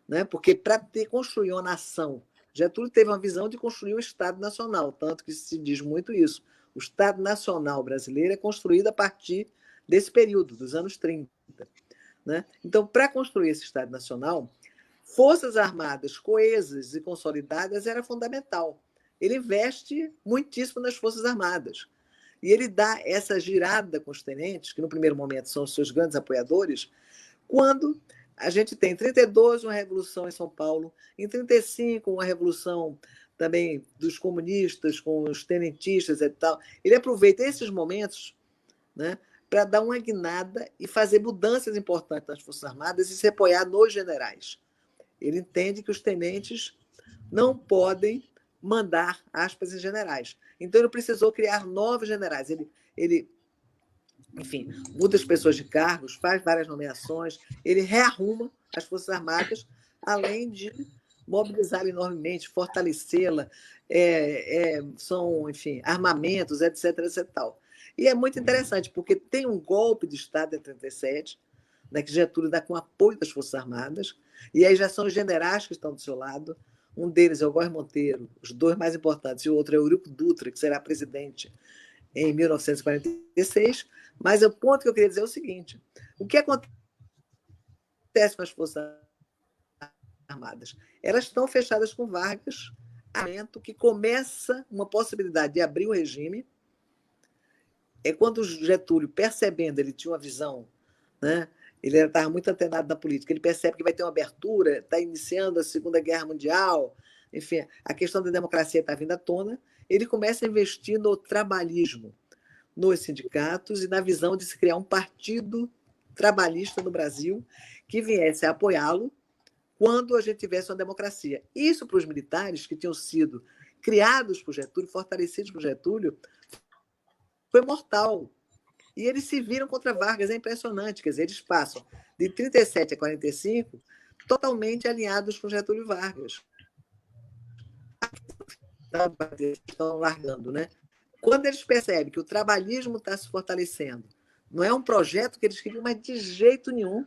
né? Porque para construir uma nação, Getúlio teve uma visão de construir um Estado nacional, tanto que se diz muito isso. O Estado Nacional brasileiro é construído a partir desse período, dos anos 30. Né? Então, para construir esse Estado Nacional, Forças Armadas coesas e consolidadas era fundamental. Ele investe muitíssimo nas Forças Armadas. E ele dá essa girada com os tenentes, que no primeiro momento são os seus grandes apoiadores, quando a gente tem em 32 uma revolução em São Paulo, em 35 uma revolução também dos comunistas com os tenentistas e tal. Ele aproveita esses momentos, né, para dar uma guinada e fazer mudanças importantes nas Forças Armadas e se apoiar nos generais. Ele entende que os tenentes não podem mandar, aspas, em generais. Então, ele precisou criar novos generais. Ele enfim, muda as pessoas de cargos, faz várias nomeações, ele rearruma as Forças Armadas, além de mobilizá-la enormemente, fortalecê-la, são, enfim, armamentos, etc, etc, tal. E é muito interessante, porque tem um golpe de Estado em 37, né, que Getúlio dá com apoio das Forças Armadas, e aí já são os generais que estão do seu lado. Um deles é o Góes Monteiro, os dois mais importantes, e o outro é o Eurico Dutra, que será presidente em 1946. Mas o ponto que eu queria dizer é o seguinte: o que acontece com as Forças Armadas? Elas estão fechadas com Vargas, que começa uma possibilidade de abrir o regime. É quando Getúlio, percebendo, ele tinha uma visão, né? Ele estava muito antenado na política, ele percebe que vai ter uma abertura, está iniciando a Segunda Guerra Mundial, enfim, a questão da democracia está vindo à tona, ele começa a investir no trabalhismo, nos sindicatos e na visão de se criar um partido trabalhista no Brasil que viesse a apoiá-lo quando a gente tivesse uma democracia. Isso para os militares que tinham sido criados por Getúlio, fortalecidos por Getúlio, foi mortal. E eles se viram contra Vargas, é impressionante. Quer dizer, eles passam de 37 a 45 totalmente alinhados com Getúlio Vargas. Estão largando, né? Quando eles percebem que o trabalhismo está se fortalecendo, não é um projeto que eles queriam, mas de jeito nenhum,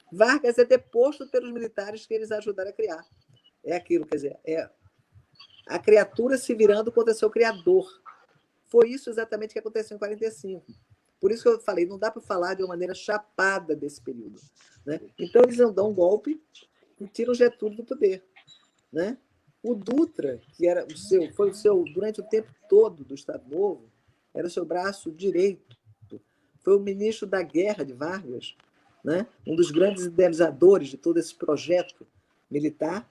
Vargas é deposto pelos militares que eles ajudaram a criar. É aquilo, quer dizer, é a criatura se virando contra seu criador. Foi isso exatamente que aconteceu em 45. Por isso que eu falei, não dá para falar de uma maneira chapada desse período. Né? Então, eles não dão um golpe e tiram Getúlio do poder. Né? O Dutra, que era foi o seu, durante o tempo todo do Estado Novo, era o seu braço direito. Foi o ministro da Guerra de Vargas, né? Um dos grandes idealizadores de todo esse projeto militar,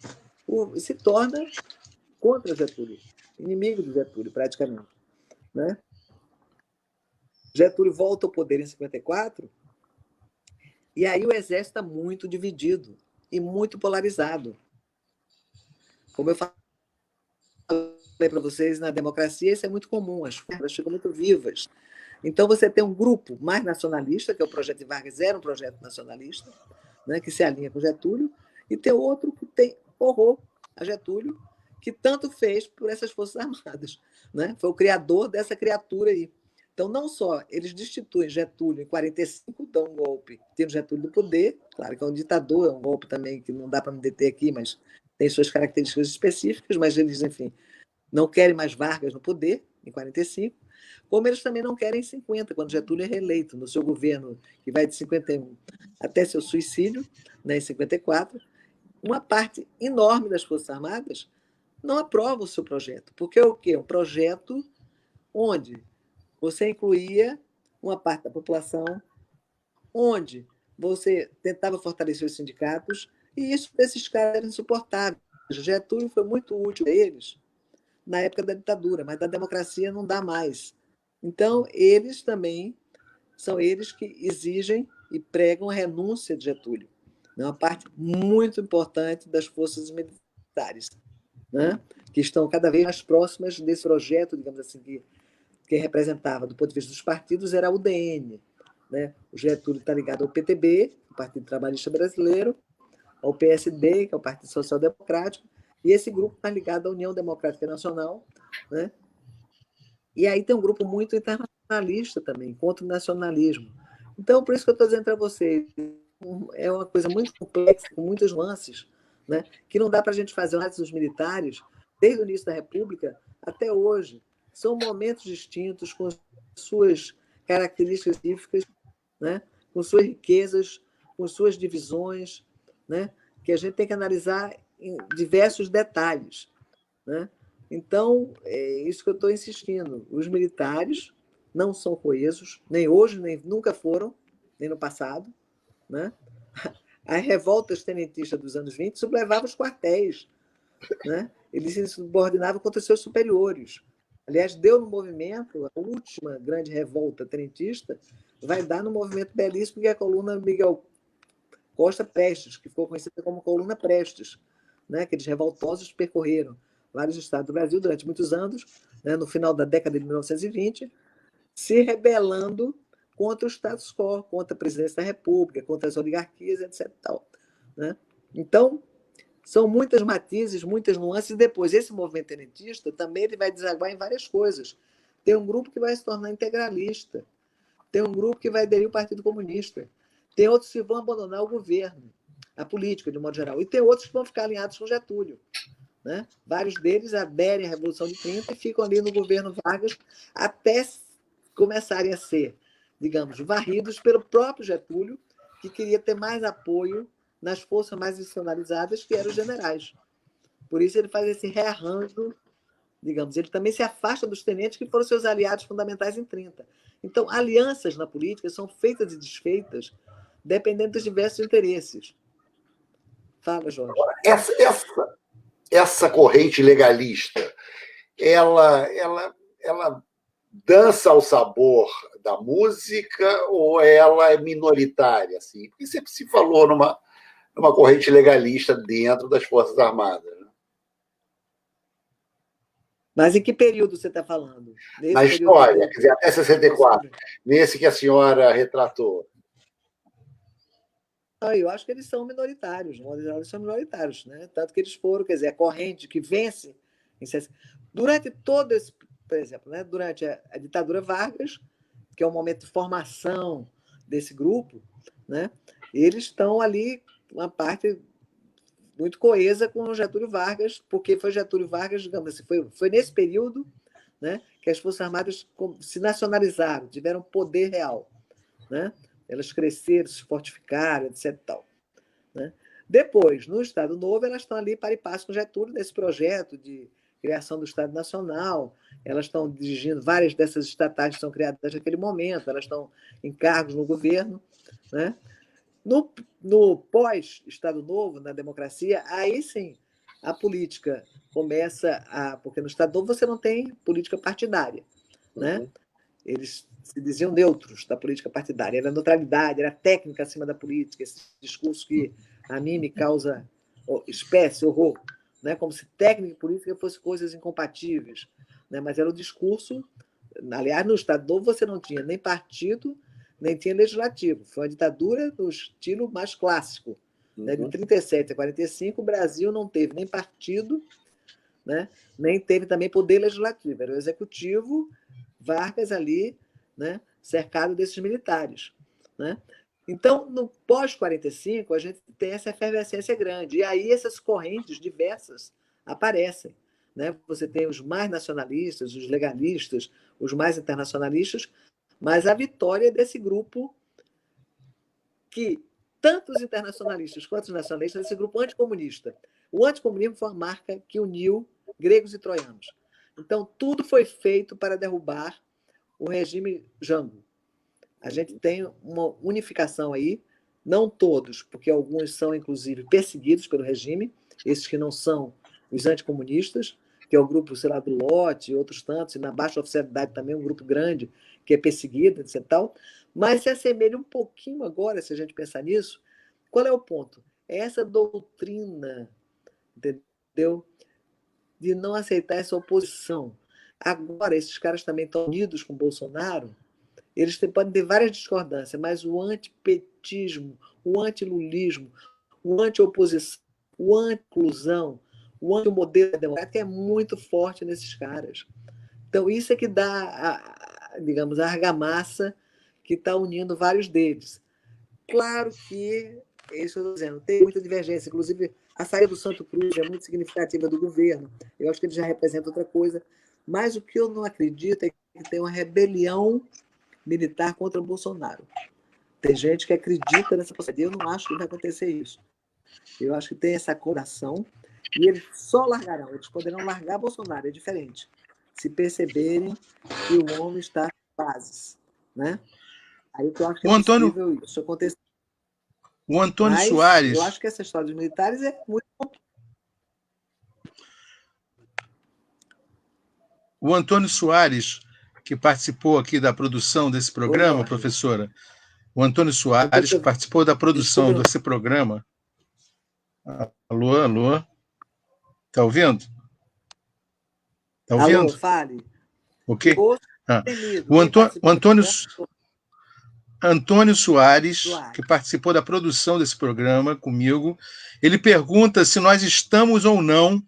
se torna contra Getúlio, inimigo de Getúlio, praticamente. Né? Getúlio volta ao poder em 54, e aí o exército está muito dividido e muito polarizado. Como eu falei para vocês, na democracia isso é muito comum, as forças ficam muito vivas. Então você tem um grupo mais nacionalista, que é o projeto de Vargas, era um projeto nacionalista, né, que se alinha com Getúlio, e tem outro que tem horror a Getúlio, que tanto fez por essas Forças Armadas. Né? Foi o criador dessa criatura aí. Então, não só eles destituem Getúlio em 45, dão um golpe, tiram Getúlio do poder, claro que é um ditador, é um golpe também que não dá para me deter aqui, mas tem suas características específicas, mas eles, enfim, não querem mais Vargas no poder, em 45, como eles também não querem em 50, quando Getúlio é reeleito no seu governo, que vai de 51 até seu suicídio, né, em 54, uma parte enorme das Forças Armadas não aprova o seu projeto. Porque é o quê? Um projeto onde você incluía uma parte da população, onde você tentava fortalecer os sindicatos, e isso para esses caras era insuportável. Getúlio foi muito útil a eles na época da ditadura, mas da democracia não dá mais. Então, eles também são eles que exigem e pregam a renúncia de Getúlio. É uma parte muito importante das forças militares, né? Que estão cada vez mais próximas desse projeto, digamos assim, que representava, do ponto de vista dos partidos, era a UDN. Né? O Getúlio está ligado ao PTB, o Partido Trabalhista Brasileiro, ao PSD, que é o Partido Social Democrático, e esse grupo está ligado à União Democrática Nacional, né? E aí tem um grupo muito internacionalista também, contra o nacionalismo. Então, por isso que eu estou dizendo para vocês, é uma coisa muito complexa, com muitas nuances, né? Que não dá para a gente fazer análise dos militares, desde o início da República até hoje. São momentos distintos, com suas características específicas, né? Com suas riquezas, com suas divisões, né? Que a gente tem que analisar em diversos detalhes. Né? Então, é isso que eu estou insistindo. Os militares não são coesos, nem hoje, nem nunca foram, nem no passado. Né? As revoltas tenentistas dos anos 20 sublevavam os quartéis. Né? Eles se subordinavam contra seus superiores. Aliás, deu no movimento, a última grande revolta tenentista vai dar no movimento belíssimo que é a coluna Miguel Costa Prestes, que ficou conhecida como coluna Prestes, né? Aqueles revoltosos percorreram vários estados do Brasil durante muitos anos, né? No final da década de 1920, se rebelando contra o status quo, contra a presidência da República, contra as oligarquias, etc. Tal, né? Então, são muitas matizes, muitas nuances, e depois esse movimento tenentista também ele vai desaguar em várias coisas. Tem um grupo que vai se tornar integralista, tem um grupo que vai aderir ao Partido Comunista, tem outros que vão abandonar o governo, a política, de modo geral, e tem outros que vão ficar alinhados com Getúlio. Né? Vários deles aderem à Revolução de 30 e ficam ali no governo Vargas até começarem a ser, digamos, varridos pelo próprio Getúlio, que queria ter mais apoio nas forças mais institucionalizadas, que eram os generais. Por isso ele faz esse rearranjo, digamos, ele também se afasta dos tenentes que foram seus aliados fundamentais em 30. Então, alianças na política são feitas e desfeitas dependendo dos diversos interesses. Fala, Jorge. Essa corrente legalista, ela dança ao sabor da música ou ela é minoritária? Assim? Porque sempre se falou numa corrente legalista dentro das Forças Armadas. Né? Mas em que período você está falando? Na história, quer dizer, até 64, nesse que a senhora retratou. Eu acho que eles são minoritários, eles são minoritários, né? Tanto que eles foram, quer dizer, a corrente que vence durante todo esse, por exemplo, né? Durante a ditadura Vargas, que é um momento de formação desse grupo, né? Eles estão ali, uma parte muito coesa com o Getúlio Vargas, porque foi Getúlio Vargas, digamos assim, foi nesse período, né, que as Forças Armadas se nacionalizaram, tiveram poder real, né? Elas cresceram, se fortificaram, etc. Tal, né? Depois, no Estado Novo, elas estão ali para e passo com Getúlio, nesse projeto de criação do Estado Nacional. Elas estão dirigindo várias dessas estatais que são criadas naquele momento, elas estão em cargos no governo, né? No pós-Estado Novo, na democracia, aí sim a política começa a. Porque no Estado Novo você não tem política partidária, né? Eles se diziam neutros da política partidária, era neutralidade, era técnica acima da política, esse discurso que a mim me causa espécie, horror, né? Como se técnica e política fossem coisas incompatíveis, né? Mas era o discurso. Aliás, no Estado Novo você não tinha nem partido, nem tinha legislativo. Foi uma ditadura no estilo mais clássico. Né? De 37 a 45, o Brasil não teve nem partido, né? Nem teve também poder legislativo. Era o executivo, Vargas ali, né? Cercado desses militares. Né? Então, no pós-45, a gente tem essa efervescência grande. E aí essas correntes diversas aparecem. Né? Você tem os mais nacionalistas, os legalistas, os mais internacionalistas, mas a vitória desse grupo que, tanto os internacionalistas quanto os nacionalistas, esse grupo anticomunista. O anticomunismo foi uma marca que uniu gregos e troianos. Então, tudo foi feito para derrubar o regime Jango. A gente tem uma unificação aí, não todos, porque alguns são, inclusive, perseguidos pelo regime, esses que não são os anticomunistas, que é o grupo, sei lá, do Lote e outros tantos, e na baixa oficialidade também um grupo grande que é perseguido, etc. Tal, mas se assemelha um pouquinho agora, se a gente pensar nisso. Qual é o ponto? É essa doutrina, entendeu? De não aceitar essa oposição. Agora, esses caras também estão unidos com o Bolsonaro, eles podem ter várias discordâncias, mas o antipetismo, o antilulismo, o anti-oposição, o anti-inclusão, o anti-modelo democrático é muito forte nesses caras. Então, isso é que dá, digamos, a argamassa que está unindo vários deles. Claro que, é isso que eu estou dizendo, tem muita divergência. Inclusive, a saída do Santo Cruz é muito significativa do governo. Eu acho que ele já representa outra coisa. Mas o que eu não acredito é que tem uma rebelião militar contra o Bolsonaro. Tem gente que acredita nessa possibilidade. Eu não acho que vai acontecer isso. Eu acho que tem essa coração e eles só largarão. Eles poderão largar Bolsonaro, é diferente. Se perceberem que o homem está em bases. Né? Aí eu acho que é possível isso acontecer. O Antônio Soares... Eu acho que essa história dos militares é muito... O Antônio Soares, que participou aqui da produção desse programa, professora, o Antônio Soares, que participou da produção desse programa. Alô, alô? Está ouvindo? Está ouvindo? Alô, fale. Ok. O Antônio Soares, que participou da produção desse programa comigo, ele pergunta se nós estamos ou não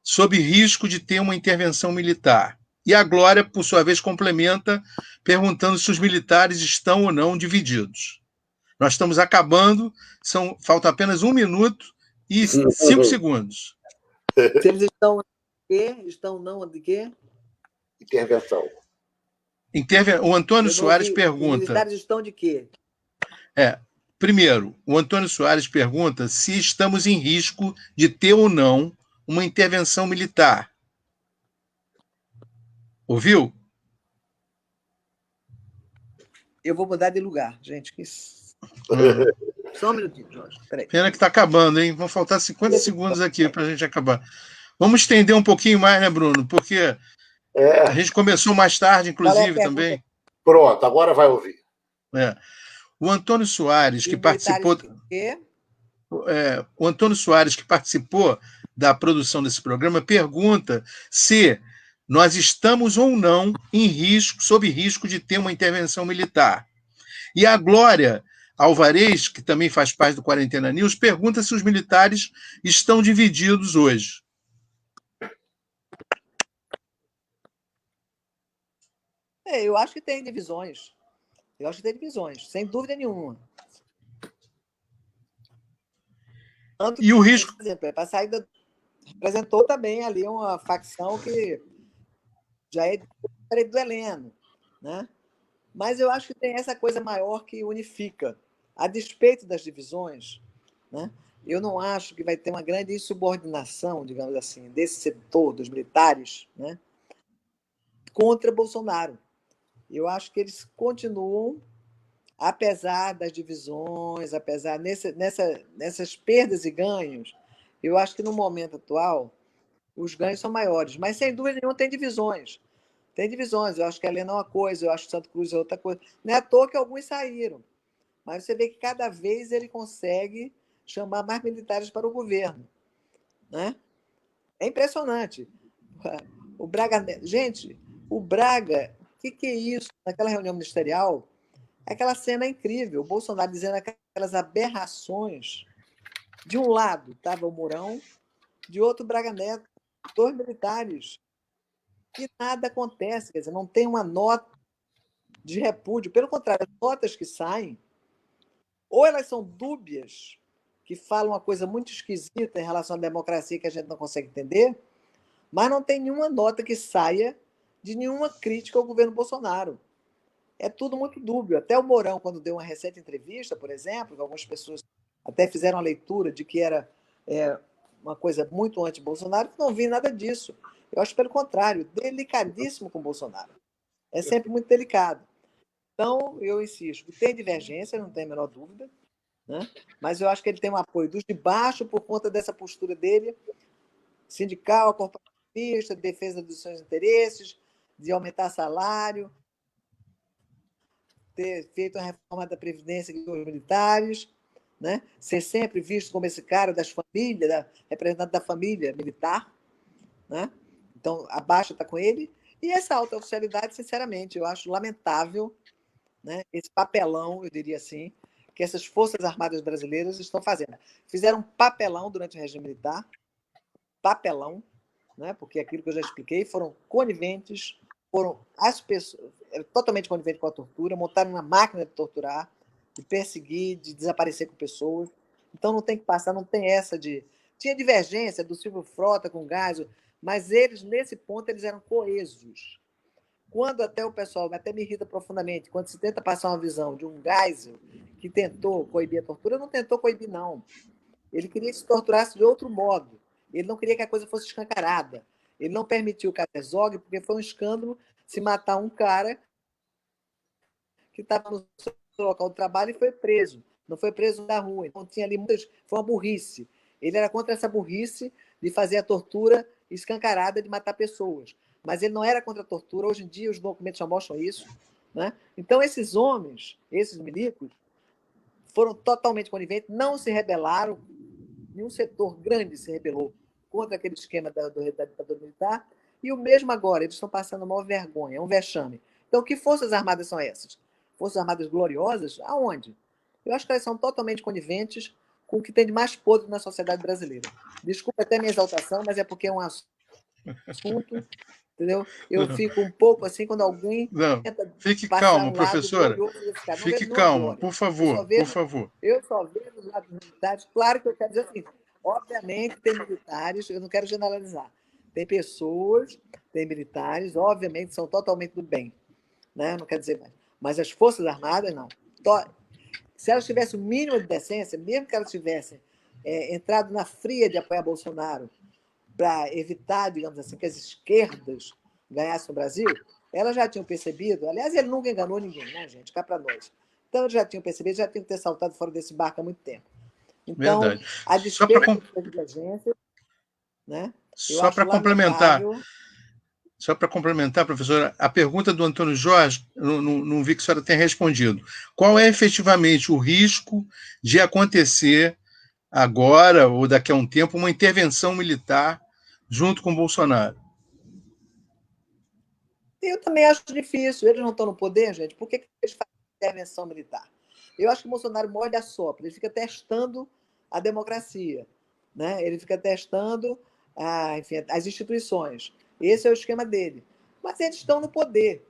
sob risco de ter uma intervenção militar. E a Glória, por sua vez, complementa, perguntando se os militares estão ou não divididos. Nós estamos acabando, falta apenas 1 minuto e 5 segundos. Se eles estão de quê? Estão não de quê? Intervenção. O Antônio Soares pergunta... Os militares estão de quê? Primeiro, o Antônio Soares pergunta se estamos em risco de ter ou não uma intervenção militar. Ouviu? Eu vou mudar de lugar, gente. Só um minutinho, Jorge. Peraí. Pena que está acabando, hein? Vão faltar 50 segundos aqui para a gente acabar. Vamos estender um pouquinho mais, né, Bruno? Porque a gente começou mais tarde, inclusive, também. Pronto, agora vai ouvir. O Antônio Soares, que participou... O Antônio Soares, que participou da produção desse programa, pergunta se nós estamos ou não em risco, sob risco de ter uma intervenção militar. E a Glória Alvarez, que também faz parte do Quarentena News, pergunta se os militares estão divididos hoje. Eu acho que tem divisões. Sem dúvida nenhuma. Tanto e o risco... Por exemplo, a saída representou também ali uma facção que já é do Heleno, né? Mas eu acho que tem essa coisa maior que unifica. A despeito das divisões, né? Eu não acho que vai ter uma grande insubordinação, digamos assim, desse setor dos militares, né, contra Bolsonaro. Eu acho que eles continuam, apesar das divisões, apesar nessas perdas e ganhos, eu acho que no momento atual os ganhos são maiores, mas sem dúvida nenhuma tem divisões. Tem divisões, eu acho que a Helena é uma coisa, eu acho que Santo Cruz é outra coisa. Não é à toa que alguns saíram, mas você vê que cada vez ele consegue chamar mais militares para o governo, né? É impressionante. O Braga, gente, o Braga, o que é isso? Naquela reunião ministerial, aquela cena incrível, o Bolsonaro dizendo aquelas aberrações. De um lado estava o Mourão, de outro o Braga Neto, 2 militares. E nada acontece, quer dizer, não tem uma nota de repúdio. Pelo contrário, as notas que saem, ou elas são dúbias, que falam uma coisa muito esquisita em relação à democracia que a gente não consegue entender, mas não tem nenhuma nota que saia de nenhuma crítica ao governo Bolsonaro. É tudo muito dúbio. Até o Mourão, quando deu uma recente entrevista, por exemplo, que algumas pessoas até fizeram a leitura de que era uma coisa muito anti-Bolsonaro, não vi nada disso. Eu acho, pelo contrário, delicadíssimo com o Bolsonaro. É sempre muito delicado. Então, eu insisto, tem divergência, não tem a menor dúvida, né? Mas eu acho que ele tem um apoio dos de baixo por conta dessa postura dele, sindical, corporativista, defesa dos seus interesses, de aumentar salário, ter feito a reforma da Previdência dos militares, né? Ser sempre visto como esse cara das famílias, representante da família militar, né? Então, a baixa está com ele. E essa alta oficialidade, sinceramente, eu acho lamentável, né, esse papelão, eu diria assim, que essas Forças Armadas brasileiras estão fazendo. Fizeram um papelão durante o regime militar, papelão, né, porque aquilo que eu já expliquei, foram coniventes, foram as pessoas totalmente coniventes com a tortura, montaram uma máquina de torturar, de perseguir, de desaparecer com pessoas. Então não tem que passar, não tem essa de... Tinha divergência do Silvio Frota com o Geisel, mas eles, nesse ponto, eles eram coesos. Quando até o pessoal, até me irrita profundamente, quando se tenta passar uma visão de um Geisel que tentou coibir a tortura, não tentou coibir, não. Ele queria que se torturasse de outro modo. Ele não queria que a coisa fosse escancarada. Ele não permitiu o Caterzog, porque foi um escândalo se matar um cara que estava no seu local de trabalho e foi preso. Não foi preso na rua. Então tinha ali muitas... Foi uma burrice. Ele era contra essa burrice de fazer a tortura escancarada de matar pessoas. Mas ele não era contra a tortura. Hoje em dia, os documentos já mostram isso, né? Então, esses homens, esses milicos, foram totalmente coniventes, não se rebelaram, nenhum setor grande se rebelou contra aquele esquema da ditadura militar, e o mesmo agora, eles estão passando uma vergonha, um vexame. Então, que forças armadas são essas? Forças armadas gloriosas? Aonde? Eu acho que elas são totalmente coniventes com o que tem de mais podre na sociedade brasileira. Desculpa até minha exaltação, mas é porque é um assunto, entendeu? Eu fico um pouco assim quando alguém tenta fique calmo, professora. Fique calmo, por favor, por favor. Eu só vejo os lados militares. Claro que eu quero dizer assim, obviamente tem militares, eu não quero generalizar. Tem pessoas, tem militares, obviamente são totalmente do bem, né? Não quer dizer mais. Mas as Forças Armadas, não. Se elas tivessem o mínimo de decência, mesmo que elas tivessem entrado na fria de apoiar Bolsonaro para evitar, digamos assim, que as esquerdas ganhassem o Brasil, elas já tinham percebido, aliás, ele nunca enganou ninguém, né, gente? Cá para nós. Então, eles já tinham percebido, já tinham que ter saltado fora desse barco há muito tempo. Então, verdade. a despeito da divergência, né, só para complementar, professora, a pergunta do Antônio Jorge, não vi que a senhora tenha respondido. Qual é efetivamente o risco de acontecer agora ou daqui a um tempo uma intervenção militar junto com Bolsonaro? Eu também acho difícil. Eles não estão no poder, gente. Por que eles fazem intervenção militar? Eu acho que o Bolsonaro morde a sopra. Ele fica testando a democracia, né? Ele fica testando enfim, as instituições. Esse é o esquema dele. Mas eles estão no poder.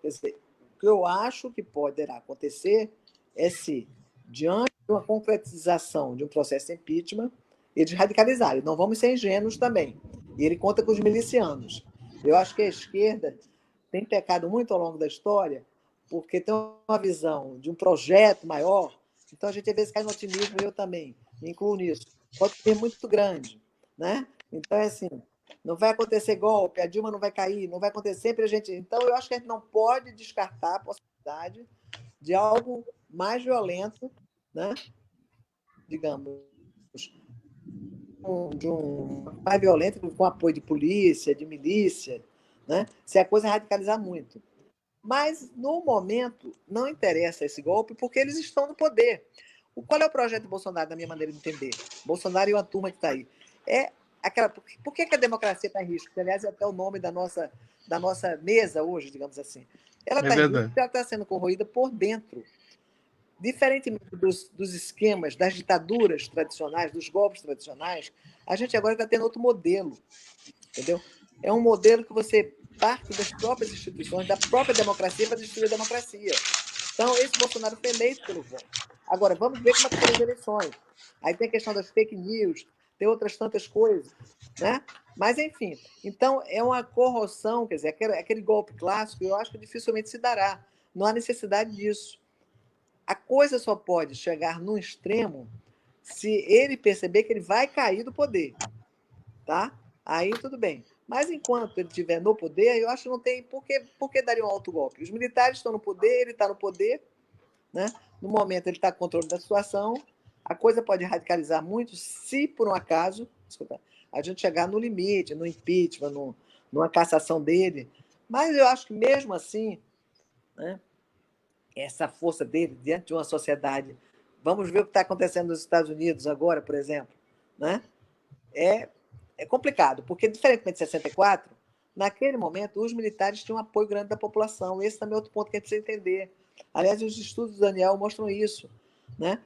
Quer dizer, o que eu acho que poderá acontecer é se, diante de uma concretização de um processo de impeachment, eles radicalizarem. Não vamos ser ingênuos também. E ele conta com os milicianos. Eu acho que a esquerda tem pecado muito ao longo da história, porque tem uma visão de um projeto maior. Então, a gente às vezes cai no otimismo, eu também me incluo nisso. Pode ser muito grande, né? Então, é assim, não vai acontecer golpe, a Dilma não vai cair, não vai acontecer sempre a gente... Então, eu acho que a gente não pode descartar a possibilidade de algo mais violento, né? Digamos, de um mais violento, com apoio de polícia, de milícia, né? Se a coisa radicalizar muito. Mas, no momento, não interessa esse golpe porque eles estão no poder. Qual é o projeto de Bolsonaro, da minha maneira de entender? Bolsonaro e uma turma que está aí. É aquela... Por que a democracia está em risco? Que, aliás, é até o nome da nossa mesa hoje, digamos assim. Ela É está em risco verdade. porque ela está sendo corroída por dentro. Diferentemente dos esquemas, das ditaduras tradicionais, dos golpes tradicionais, a gente agora está tendo outro modelo, entendeu? É um modelo que você parte das próprias instituições, da própria democracia para destruir a democracia. Então, esse Bolsonaro foi eleito pelo voto. Agora, vamos ver como é que foram as eleições. Aí tem a questão das fake news, tem outras tantas coisas, né? Mas, enfim, então é uma corrosão, quer dizer, aquele golpe clássico, eu acho que dificilmente se dará. Não há necessidade disso. A coisa só pode chegar num extremo se ele perceber que ele vai cair do poder, tá? Aí tudo bem. Mas enquanto ele estiver no poder, eu acho que não tem por que daria um autogolpe. Os militares estão no poder, ele está no poder, né? No momento ele está com controle da situação, a coisa pode radicalizar muito se, por um acaso, a gente chegar no limite, no impeachment, numa cassação dele. Mas eu acho que mesmo assim, né, essa força dele diante de uma sociedade. Vamos ver o que está acontecendo nos Estados Unidos agora, por exemplo. Né? É complicado, porque, diferentemente de 64, naquele momento, os militares tinham um apoio grande da população. Esse também é outro ponto que a gente precisa entender. Aliás, os estudos do Daniel mostram isso. Né?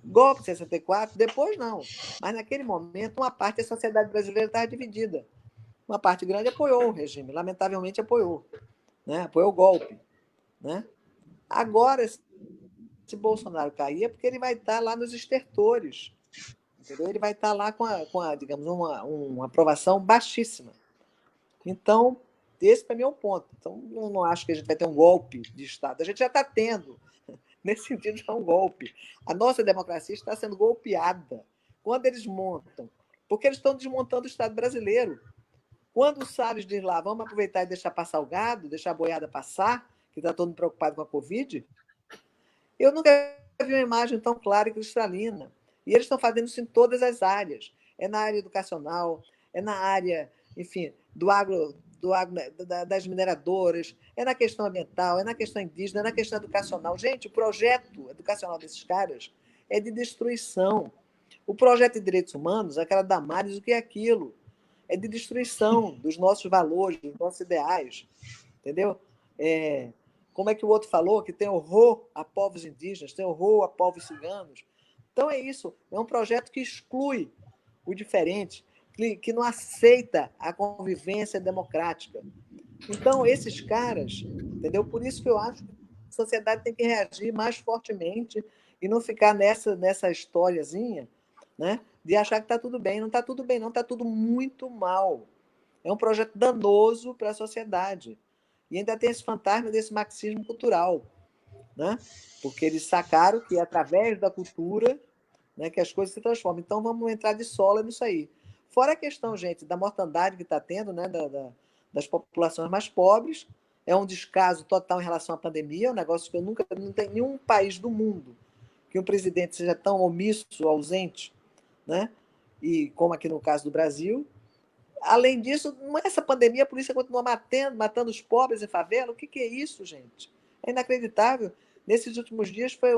Golpe de 64, depois não. Mas, naquele momento, uma parte da sociedade brasileira estava dividida. Uma parte grande apoiou o regime, lamentavelmente apoiou. Né? Apoiou o golpe. Né? Agora, se Bolsonaro cair, é porque ele vai estar lá nos estertores. Entendeu? Ele vai estar lá com a digamos, uma aprovação baixíssima. Então, esse para mim é o ponto. Então, eu não acho que a gente vai ter um golpe de Estado. A gente já está tendo, nesse sentido, já um golpe. A nossa democracia está sendo golpeada. Quando eles montam, porque eles estão desmontando o Estado brasileiro. Quando o Salles diz lá, vamos aproveitar e deixar passar o gado, deixar a boiada passar, que está todo mundo preocupado com a Covid, eu nunca vi uma imagem tão clara e cristalina. E eles estão fazendo isso em todas as áreas. É na área educacional, é na área, enfim, do agro, das mineradoras, é na questão ambiental, é na questão indígena, é na questão educacional. Gente, o projeto educacional desses caras é de destruição. O projeto de direitos humanos, aquela Damares, o que é aquilo? É de destruição dos nossos valores, dos nossos ideais. Entendeu? Como é que o outro falou? Que tem horror a povos indígenas, tem horror a povos ciganos. Então é isso, é um projeto que exclui o diferente, que não aceita a convivência democrática. Então, esses caras, entendeu? Por isso que eu acho que a sociedade tem que reagir mais fortemente e não ficar nessa historiazinha, né? De achar que está tudo bem. Não está tudo bem, não, está tudo muito mal. É um projeto danoso para a sociedade. E ainda tem esse fantasma desse marxismo cultural, né? Porque eles sacaram que é através da cultura, né, que as coisas se transformam. Então, vamos entrar de sola nisso aí. Fora a questão, gente, da mortandade que está tendo, né, das populações mais pobres, é um descaso total em relação à pandemia, é um negócio que eu nunca... Não tem nenhum país do mundo que um presidente seja tão omisso, ausente, né? E como aqui no caso do Brasil. Além disso, não é essa pandemia, a polícia continua matando os pobres em favela. O que é isso, gente? É inacreditável. Nesses últimos dias foi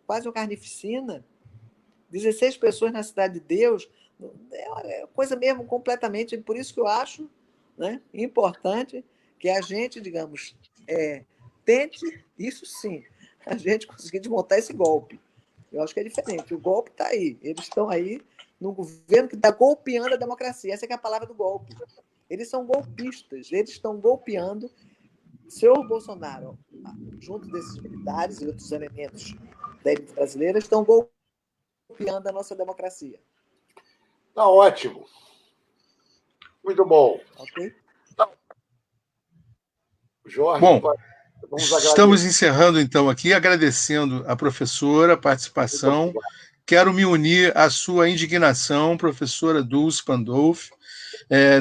quase uma carnificina. 16 pessoas na Cidade de Deus. É uma coisa mesmo completamente... Por isso que eu acho, né, importante que a gente, digamos, tente, isso sim, a gente conseguir desmontar esse golpe. Eu acho que é diferente. O golpe está aí. Eles estão aí no governo que está golpeando a democracia. Essa é a palavra do golpe. Eles são golpistas. Eles estão golpeando. Senhor Bolsonaro, junto desses militares e outros elementos da elite brasileira, estão golpeando a nossa democracia. Tá ótimo. Muito bom. Ok? Jorge, bom, estamos encerrando, então, aqui, agradecendo a professora a participação. Quero me unir à sua indignação, professora Dulce Pandolfi.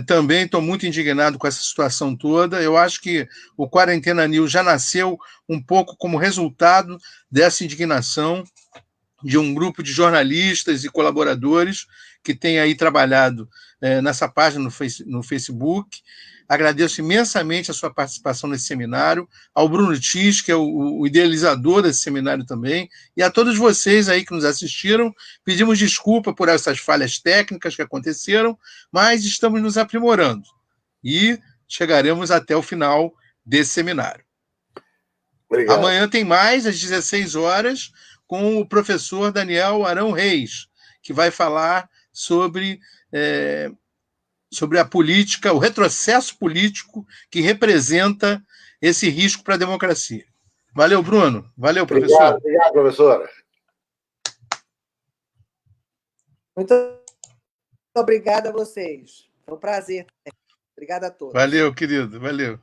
Também estou muito indignado com essa situação toda. Eu acho que o Quarentena News já nasceu um pouco como resultado dessa indignação de um grupo de jornalistas e colaboradores que tem aí trabalhado nessa página no Facebook. Agradeço imensamente a sua participação nesse seminário, ao Bruno Tis, que é o idealizador desse seminário também, e a todos vocês aí que nos assistiram. Pedimos desculpa por essas falhas técnicas que aconteceram, mas estamos nos aprimorando e chegaremos até o final desse seminário. Obrigado. Amanhã tem mais, às 16 horas, com o professor Daniel Arão Reis, que vai falar sobre a política, o retrocesso político que representa esse risco para a democracia. Valeu, Bruno. Valeu, professor. Obrigado, professora. Muito obrigada a vocês. Foi um prazer. Obrigada a todos. Valeu, querido. Valeu.